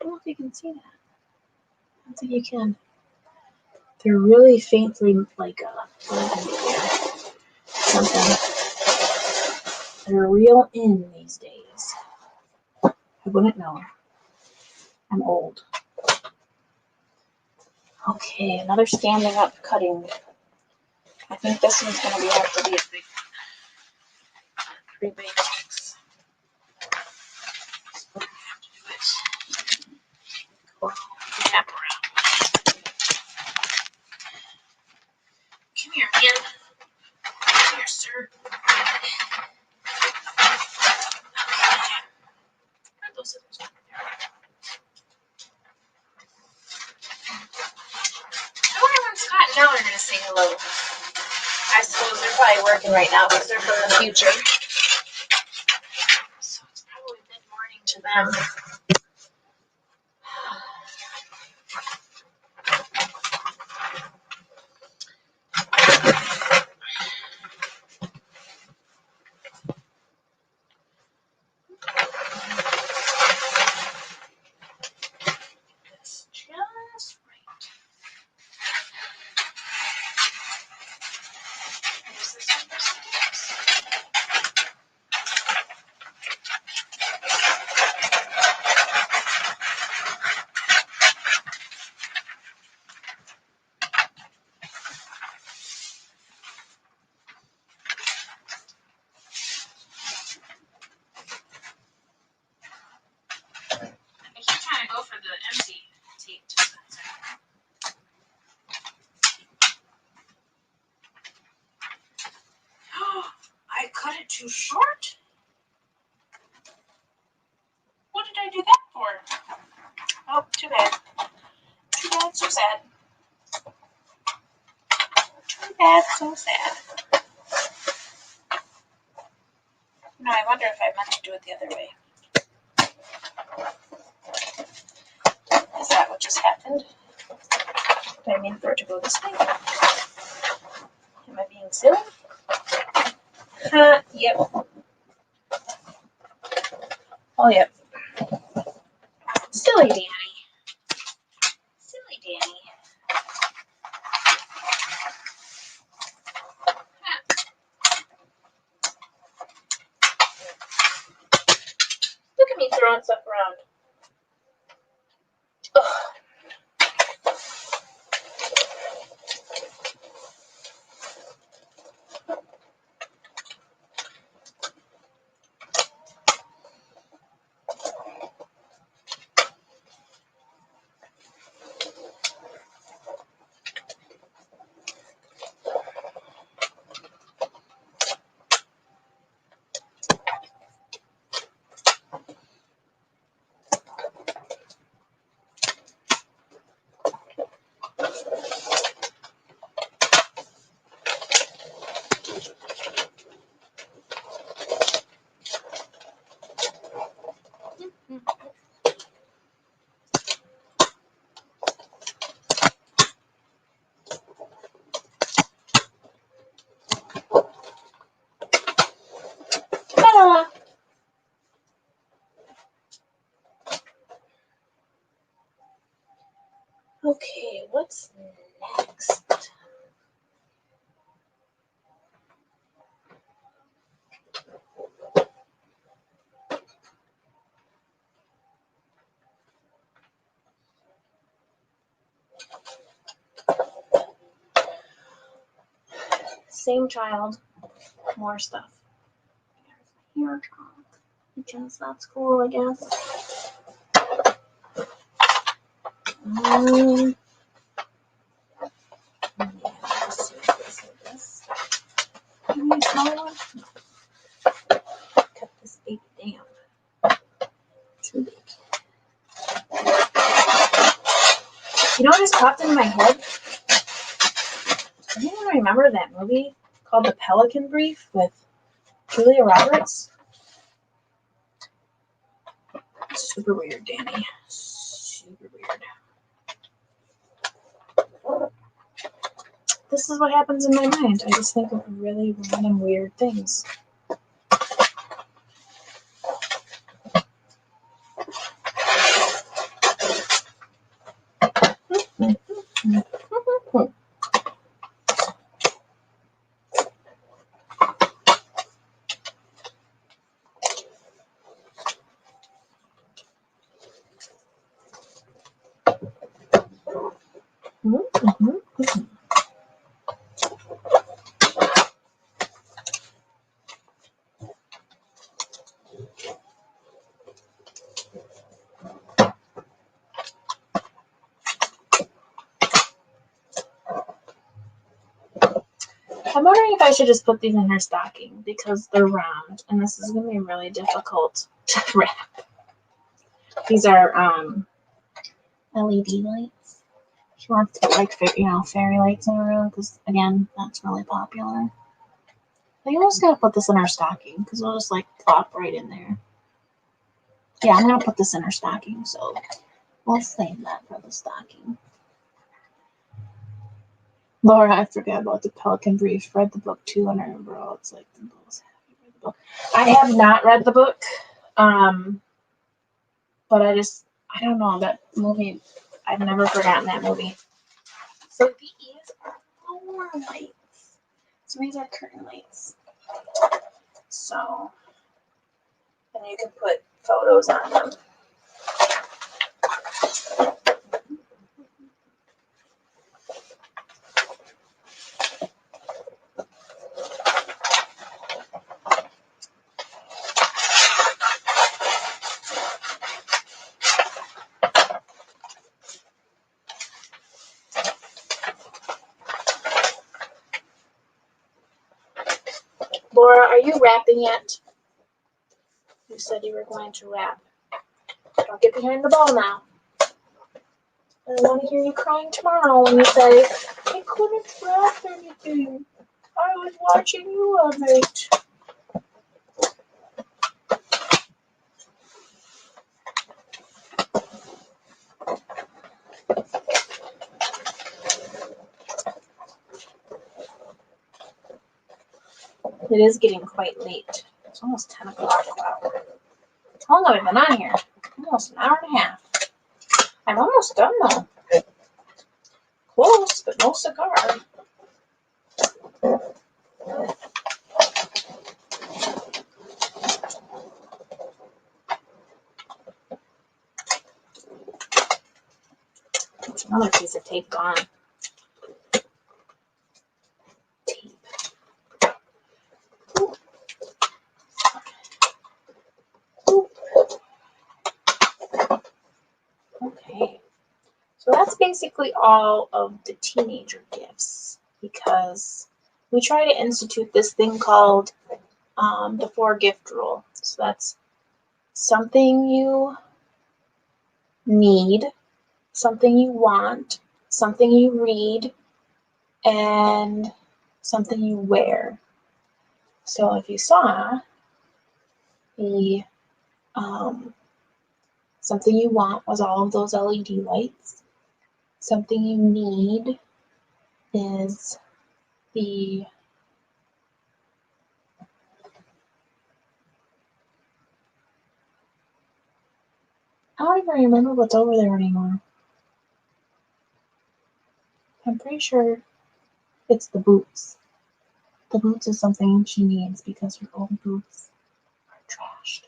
I don't know if you can see that. I don't think you can. They're really faintly like something. They're real in these days. I wouldn't know. I'm old. Okay, another standing up cutting. I think this one's going to have to be a big one. 3 big checks. So we're going to have to do it. Or tap around. Come here, man. Come here, sir. Okay. Those scissors over there. now they're going to say hello. I suppose they're probably working right now because they're from the future. So it's probably mid-morning to them. That's just right. There's this one. I keep trying to go for the empty tape dispenser. I cut it too short? What did I do that for? Oh, too bad. Too bad, so sad. Too bad, so sad. No, I wonder if I meant to do it the other way. Is that what just happened? Did I mean for it to go this way? Am I being silly? Yep. Oh, yep. Silly Danny. Silly Danny. Look at me throwing stuff around. Ugh. Ta-da! Okay, what's next? Same child, more stuff. Hair trunk. Because that's cool, I guess. This. Can you smell one? Cut this baby down. Too big. You know what just popped into my head? I didn't remember that movie called The Pelican Brief with Julia Roberts. Super weird, Danny. Super weird. This is what happens in my mind. I just think of really random, weird things. I'm wondering if I should just put these in her stocking because they're round and this is going to be really difficult to wrap. These are LED lights. She wants to put like fairy lights in her room because again that's really popular. I almost gotta put this in our stocking because it'll just like plop right in there. Yeah, I'm gonna put this in our stocking, so we'll save that for the stocking. Laura, I forgot about the Pelican Brief. Read the book too, and I remember all it's like the most happy read the book. I have not read the book, but I don't know that movie. I've never forgotten that movie. So these are floor lights. So these are curtain lights. So, and you can put photos on them. Laura, are you wrapping yet? You said you were going to wrap. Don't get behind the ball now. I don't want to hear you crying tomorrow when you say, I couldn't wrap anything. I was watching you all night. It is getting quite late. It's almost 10 o'clock. Wow. How long have I been on here? Almost an hour and a half. I'm almost done though. Close, but no cigar. There's another piece of tape gone. Tape. Ooh. Ooh. Okay. So that's basically all of the teenager gifts because we try to institute this thing called the 4-gift rule. So that's something you need, something you want, something you read, and something you wear. So if you saw the something you want was all of those LED lights. Something you need is the I don't even remember what's over there anymore. I'm pretty sure it's the boots. The boots is something she needs because her old boots are trashed.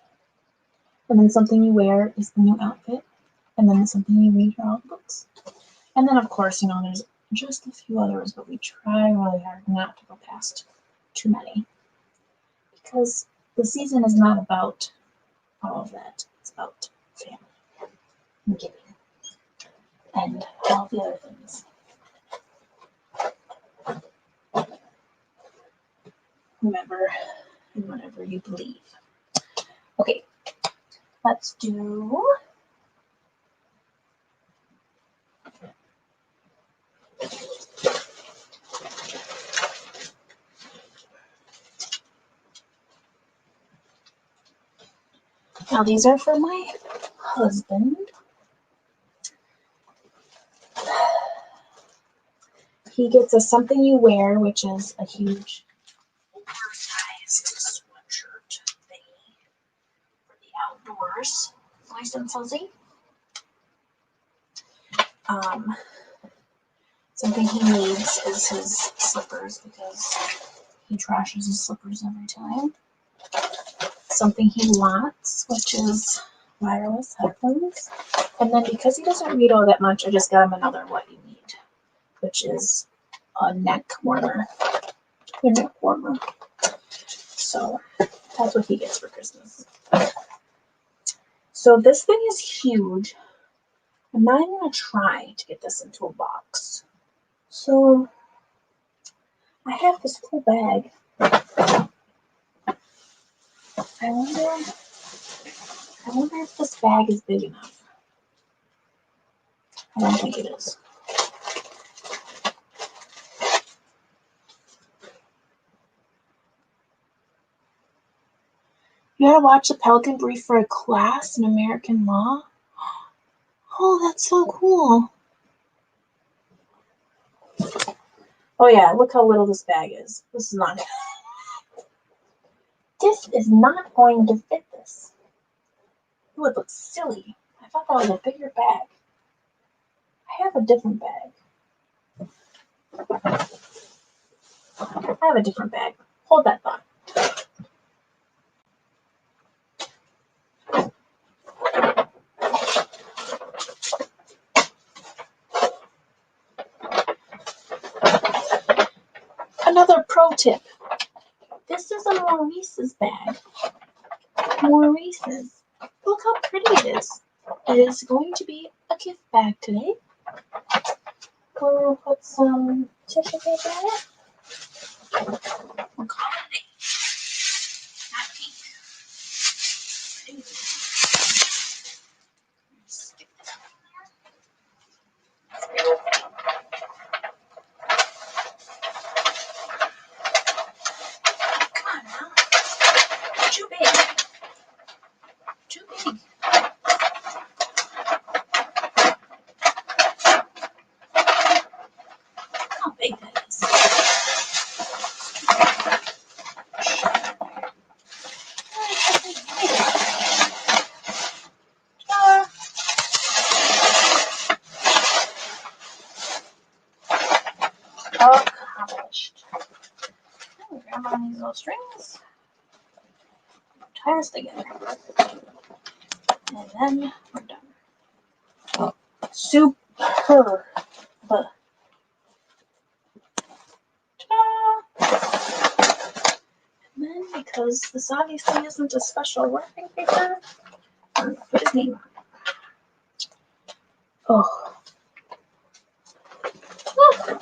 And then something you wear is the new outfit. And then something you read are all the books. And then, of course, there's just a few others, but we try really hard not to go past too many. Because the season is not about all of that. It's about family and giving and all the other things. Remember, in whatever you believe. Okay, let's do now these are for my husband. He gets us something you wear, which is a huge oversized sweatshirt thingy for the outdoors. Nice and fuzzy. Something he needs is his slippers because he trashes his slippers every time. Something he wants, which is wireless headphones. And then because he doesn't read all that much, I just got him another what you need, which is a neck warmer. A neck warmer. So that's what he gets for Christmas. So this thing is huge. I'm not even going to try to get this into a box. So I have this cool bag. I wonder if this bag is big enough. I don't think it is. You gotta watch the Pelican Brief for a class in American law? Oh, that's so cool. Oh yeah, look how little this bag is. This is not going to fit this. It would look silly. I thought that was a bigger bag. I have a different bag. Hold that thought. Another pro tip. This is a Maurice's bag. Maurice's. Look how pretty it is. It is going to be a gift bag today. We're going to put some tissue paper in it. We'll call it pink. Not pink. Pink. Stick this in there. Come on now. Too big. Too big. How big that is. Accomplished. Grab on these little strings. Tie this together. And then we're done. Superb. And then, because this obviously isn't a special wrapping paper, I'm going to put his name on it. Oh. I'm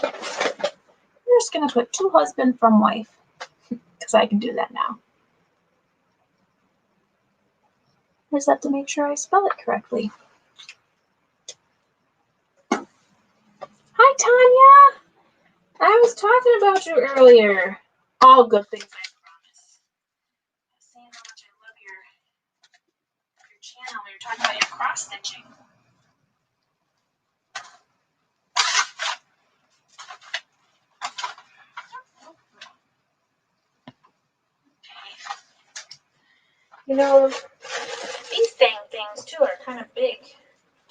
just going to put to husband from wife, because I can do that now. I just have to make sure I spell it correctly. Hi, Tanya. I was talking about you earlier. All good things, I promise. I was saying how much I love your channel. We were talking about your cross stitching. You know, these dang things too are kind of big.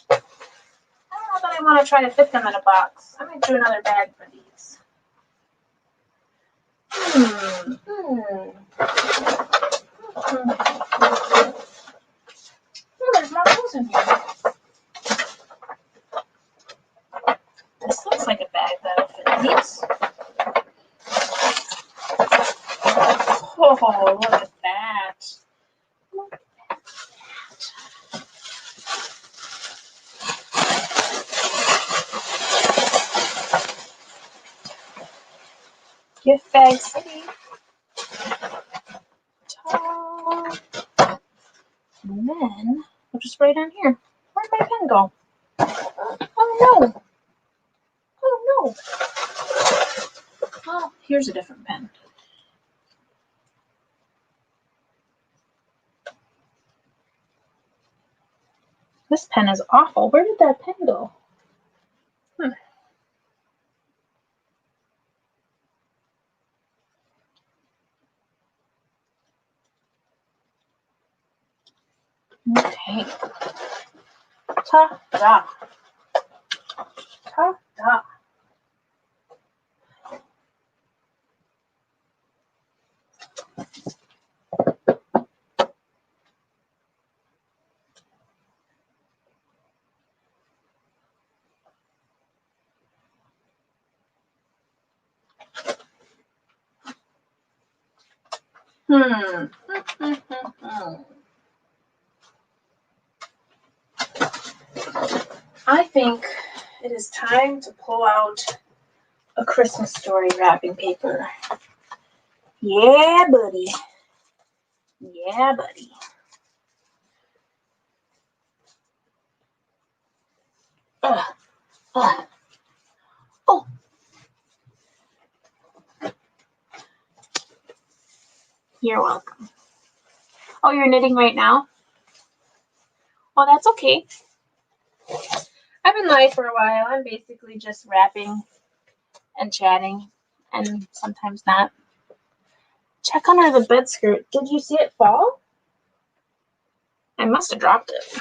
I don't know that I want to try to fit them in a box. I'm going to do another bag for these. Oh, there's more clothes in here. This looks like a bag that'll fit these. Oh, look at that. Look at that. Gift bag city. Ta. And then we'll just write on here. Where'd my pen go? Oh no. Oh no. Oh, here's a different pen. This pen is awful. Where did that pen go? Okay. Ta-da. Ta-da. I think it is time to pull out a Christmas story wrapping paper. Yeah, buddy. Yeah, buddy. Oh. You're welcome. Oh, you're knitting right now? Well, that's okay. I've been live for a while. I'm basically just wrapping and chatting, and sometimes not. Check under the bed skirt. Did you see it fall? I must have dropped it.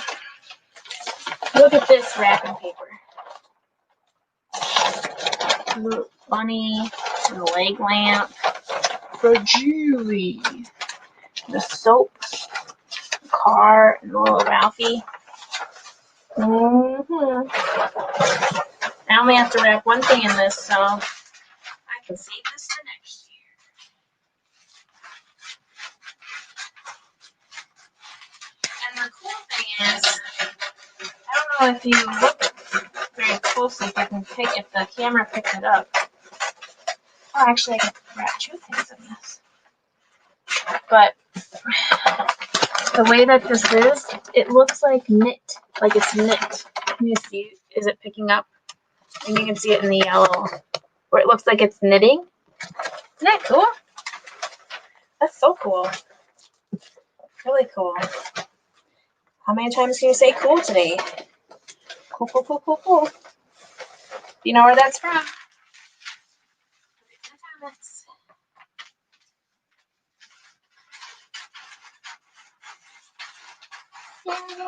Look at this wrapping paper. Little bunny, the leg lamp, for Julie, the soap, the car, and the little Ralphie. I only have to wrap one thing in this, so I can save this for next year. And the cool thing is, I don't know if you look very closely, if the camera picked it up. Oh, actually, I can wrap two things in this. But the way that this is, it looks like knit, like it's knit. Can you see? Is it picking up? And you can see it in the yellow, where it looks like it's knitting. Isn't that cool? That's so cool. Really cool. How many times can you say cool today? Cool, cool, cool, cool, cool. You know where that's from? Put it in the comments.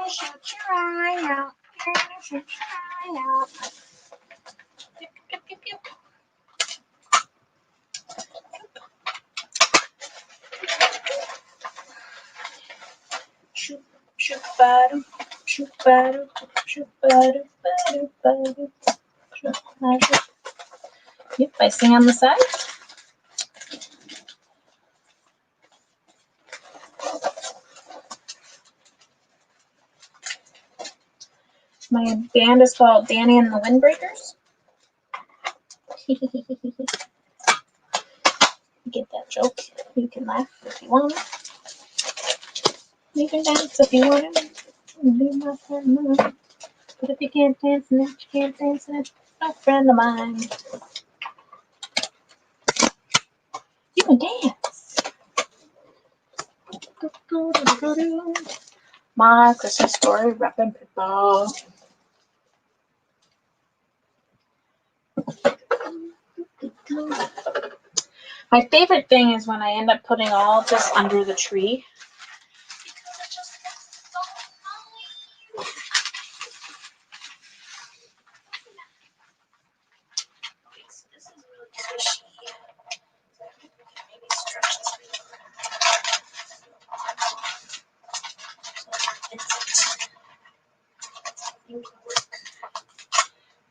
Shoot your eye out. Shoot your eye out. Yep, yep, yep, yep. Shoot, shoot, bottom. Shoot, bottom. Shoot, bottom. Bottom, bottom. Shoot, bottom. Yep, icing on the side. My band is called Danny and the Windbreakers. Get that joke. You can laugh if you want. You can dance if you want. But if you can't dance, then you can't dance, and it's no friend of mine. You can dance. My Christmas story, repping people. My favorite thing is when I end up putting all of this under the tree. Because it just looks so nice. Okay, so this is really squishy. So I think we can maybe stretch this paper.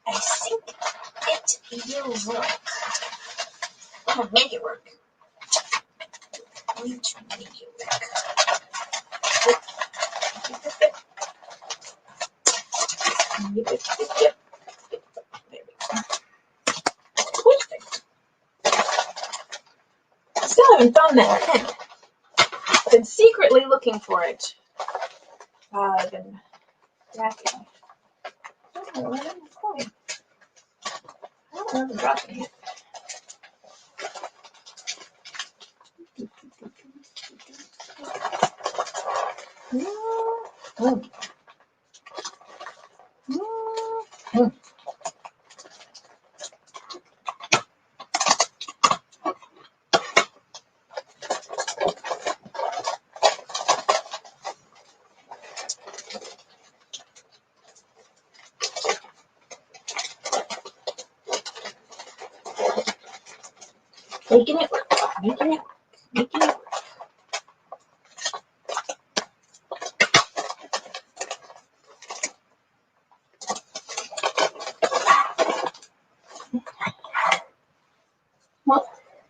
I think it will work. I'm gonna make it work. I'm going to make it work. Yep. There we go. Perfect. I still haven't found that pen. I've been secretly looking for it while I've been wrapping. I don't know where it's going. I don't know if I'm dropping it. Making it work. Making it work. Making it work.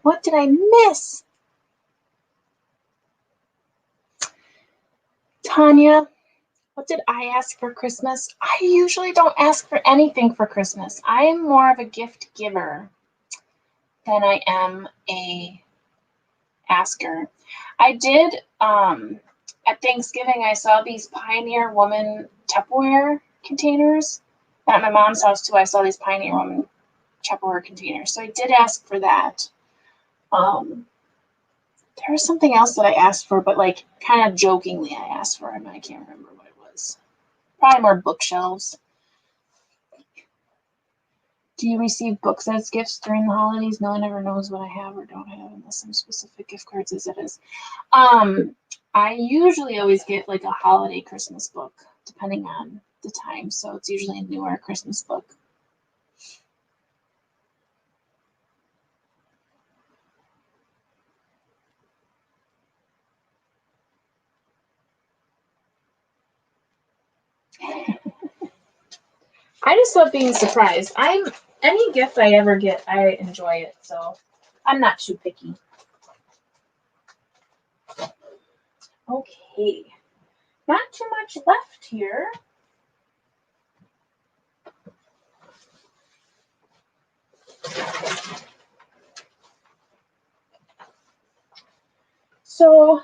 What did I miss? Tanya, what did I ask for Christmas? I usually don't ask for anything for Christmas. I am more of a gift giver than I am a asker. I did, at Thanksgiving, I saw these Pioneer Woman Tupperware containers. At my mom's house, too, I saw these Pioneer Woman Tupperware containers. So I did ask for that. There was something else that I asked for, but like kind of jokingly I asked for it, and I can't remember what it was. Probably more bookshelves. Do you receive books as gifts during the holidays? No one ever knows what I have or don't have unless some specific gift cards as it is. I usually always get like a holiday Christmas book, depending on the time. So it's usually a newer Christmas book. I just love being surprised. Any gift I ever get, I enjoy it. So I'm not too picky. Okay. Not too much left here. So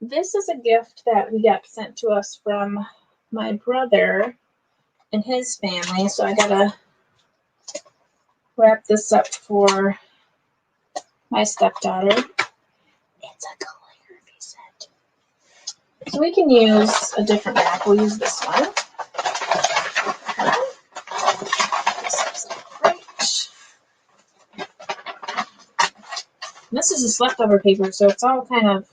this is a gift that we got sent to us from my brother and his family. So I gotta wrap this up for my stepdaughter. It's a calligraphy set. So we can use a different wrap. We'll use this one. This is just leftover paper, so it's all kind of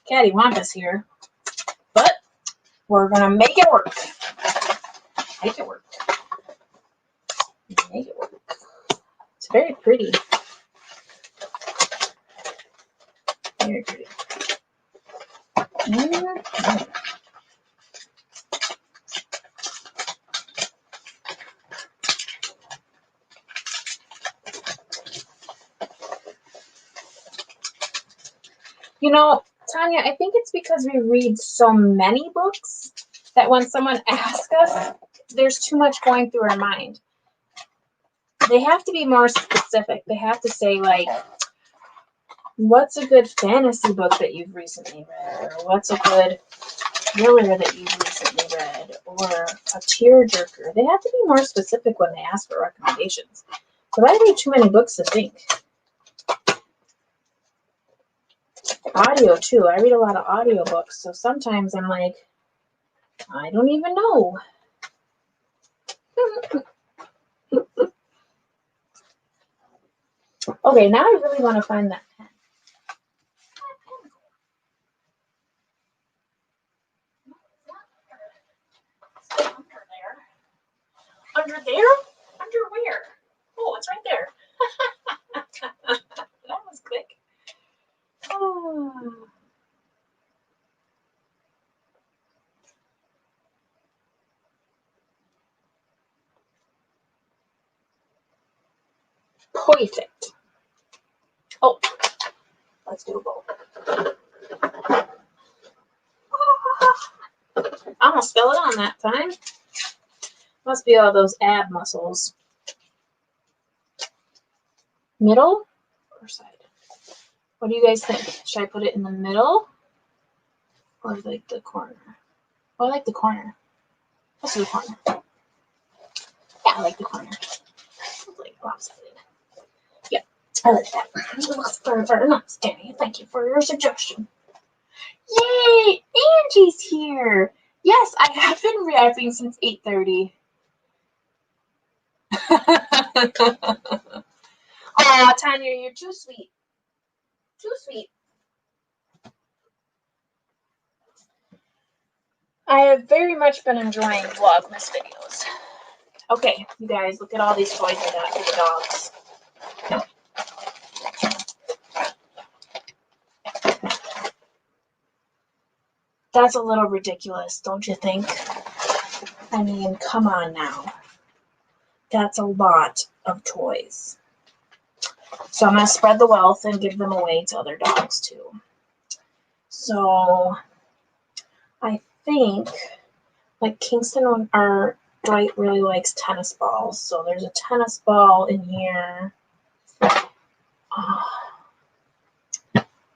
cattywampus here. But we're gonna make it work. Make it work. Make it work. It's very pretty. Very pretty. You know, Tanya, I think it's because we read so many books that when someone asks us, there's too much going through our mind. They have to be more specific. They have to say, like, what's a good fantasy book that you've recently read? Or what's a good thriller that you've recently read? Or a tearjerker? They have to be more specific when they ask for recommendations. But I read too many books to think. Audio too. I read a lot of audiobooks, so sometimes I'm like, I don't even know. Okay, now I really want to find that pen. It's under there. Under there? Under where? Oh, it's right there. That was quick. Oh. Perfect. Oh, let's do both. I almost spell it on that time. Must be all those ab muscles. Middle or side? What do you guys think? Should I put it in the middle or like the corner? Oh, I like the corner. Let's do the corner. Yeah, I like the corner. Like lopsided. Yeah, I like that. Thank you for your suggestion. Yay! Angie's here. Yes, I have been reacting since 8:30. Oh, Tanya, you're too sweet. Too sweet. I have very much been enjoying Vlogmas videos. Okay, you guys, look at all these toys I got for the dogs. That's a little ridiculous, don't you think? I mean, come on now. That's a lot of toys. So I'm going to spread the wealth and give them away to other dogs too. So I think, like, Kingston or Dwight really likes tennis balls. So there's a tennis ball in here.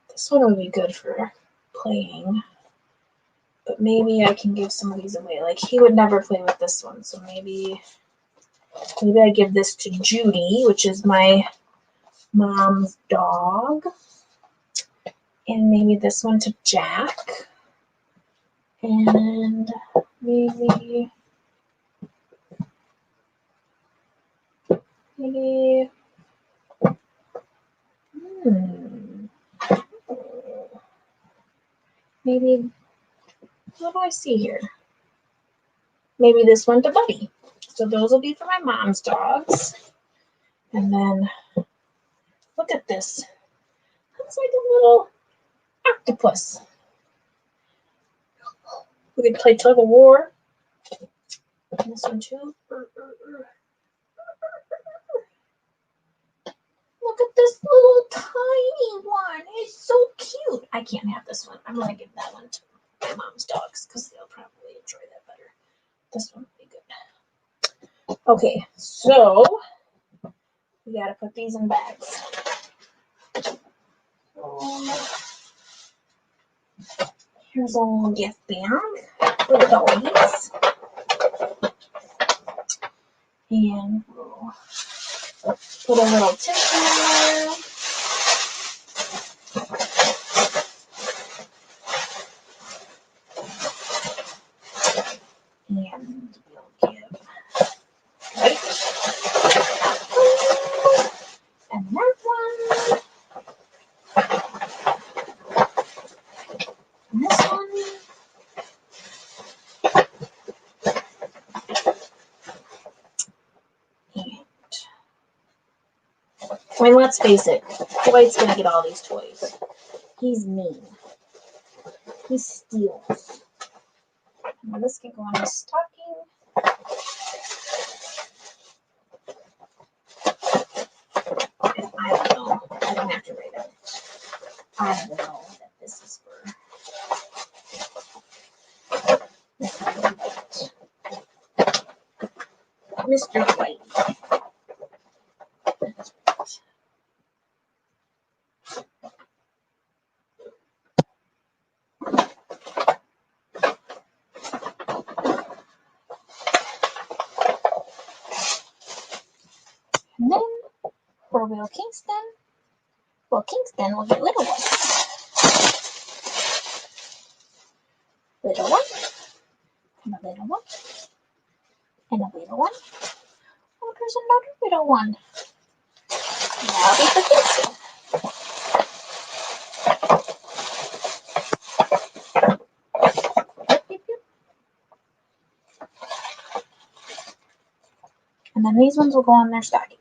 This one would be good for playing. But maybe I can give some of these away. Like, he would never play with this one. So maybe I give this to Judy, which is my Mom's dog. And maybe this one to Jack. And maybe maybe, what do I see here? Maybe this one to Buddy. So those will be for my mom's dogs. And then, look at this. Looks like a little octopus. We could play tug of war. And this one too. Look at this little tiny one. It's so cute. I can't have this one. I'm going to give that one to my mom's dogs because they'll probably enjoy that better. This one will be good. Okay, so we got to put these in bags. Here's a little gift bag for the doggies. And we'll put a little tissue in there. And we'll give White and that one. And this one. I mean, let's face it, Dwight's gonna get all these toys. He's mean. He steals. And this can go on his stocking. And I don't know. I don't have to write it. I don't know that this is for Mr. White. And then for Will Kingston will get little one. Little one. And a little one. And a little one. Oh, there's another little one. That'll be for Kingston. And then these ones will go on their stocking.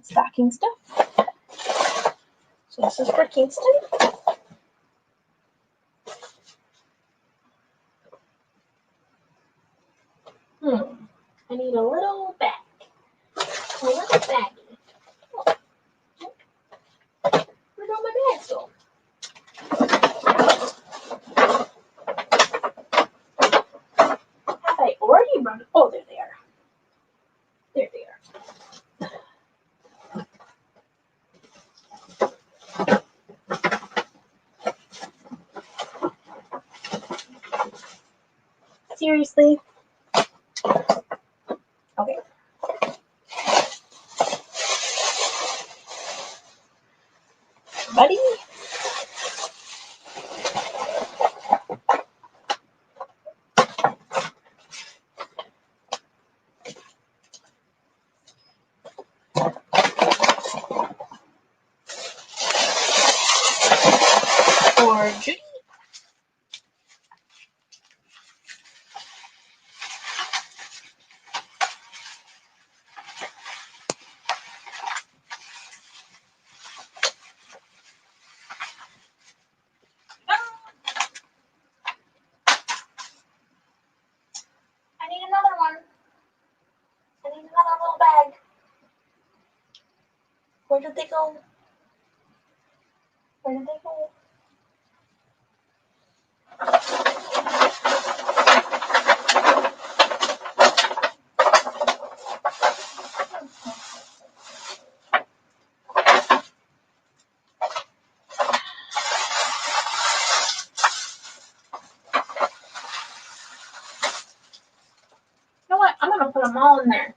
Stocking stuff. So this is for Kingston. I need a little bag. A little baggie. Oh. Where'd all my bags go? Have I already run? Oh, there they are. There they are. Seriously? Okay. Buddy? For Judy? I need another one. I need another little bag. Where did they go? Where did they go? You know what? I'm going to put them all in there.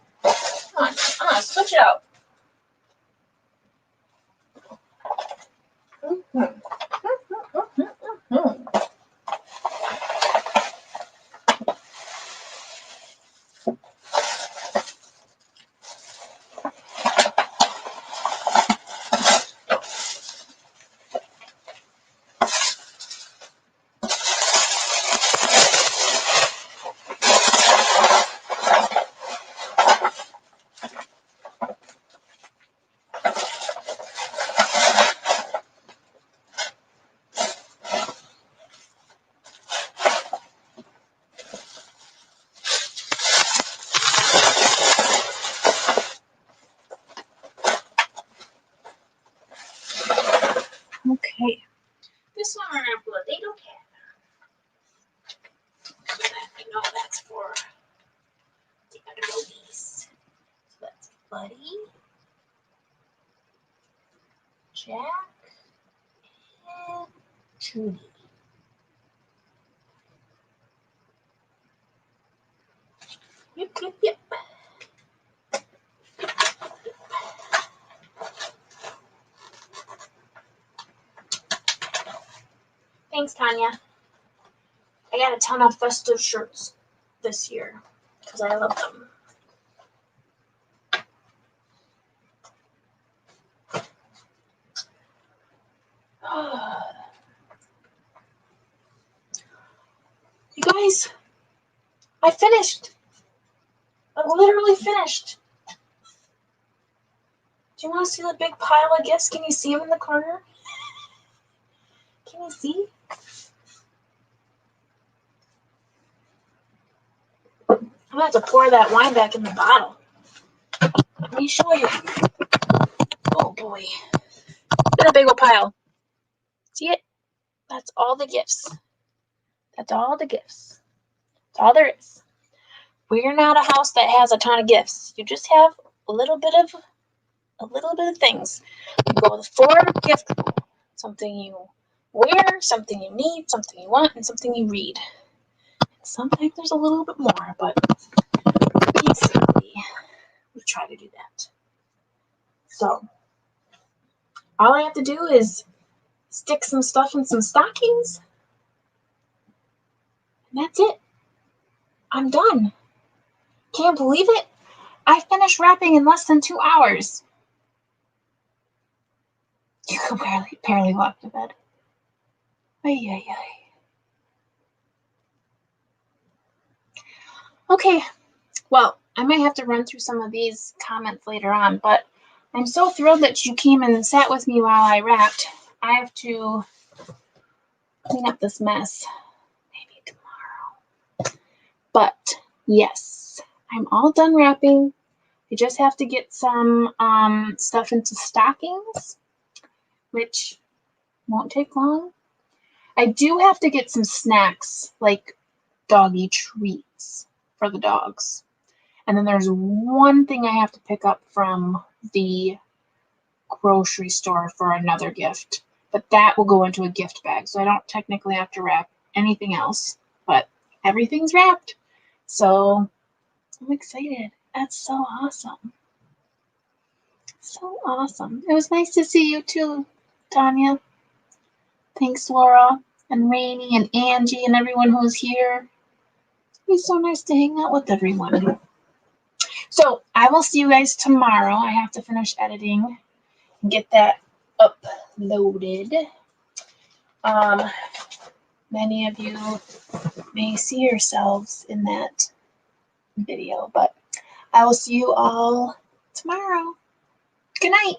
I'm gonna switch it out. Okay, this one we're gonna put a little cat. So that I know that's for the other babies. So that's Buddy, Jack, and Trudy. Yep, yep, yep. Thanks, Tanya. I got a ton of festive shirts this year because I love them. You guys, I finished. I literally finished. Do you want to see the big pile of gifts? Can you see them in the corner? Can you see? I'm gonna have to pour that wine back in the bottle. Let me show you. Oh boy. Look at a big old pile. See it? That's all the gifts. That's all the gifts. That's all there is. We're not a house that has a ton of gifts. You just have a little bit of things. You go with 4 gift rule. Something you wear, something you need, something you want, and something you read. Sometimes there's a little bit more, but basically we try to do that. So all I have to do is stick some stuff in some stockings, and that's it. I'm done. Can't believe it. I finished wrapping in less than 2 hours. You can barely walk to bed. Ay, ay, ay. Okay, well, I might have to run through some of these comments later on, but I'm so thrilled that you came and sat with me while I wrapped. I have to clean up this mess maybe tomorrow. But yes, I'm all done wrapping. I just have to get some stuff into stockings, which won't take long. I do have to get some snacks, like doggy treats for the dogs. And then there's one thing I have to pick up from the grocery store for another gift. But that will go into a gift bag. So I don't technically have to wrap anything else. But everything's wrapped. So I'm excited. That's so awesome. So awesome. It was nice to see you too, Tanya. Thanks, Laura and Rainey and Angie and everyone who's here. It was so nice to hang out with everyone. So I will see you guys tomorrow. I have to finish editing and get that uploaded. Many of you may see yourselves in that video, but I will see you all tomorrow. Good night.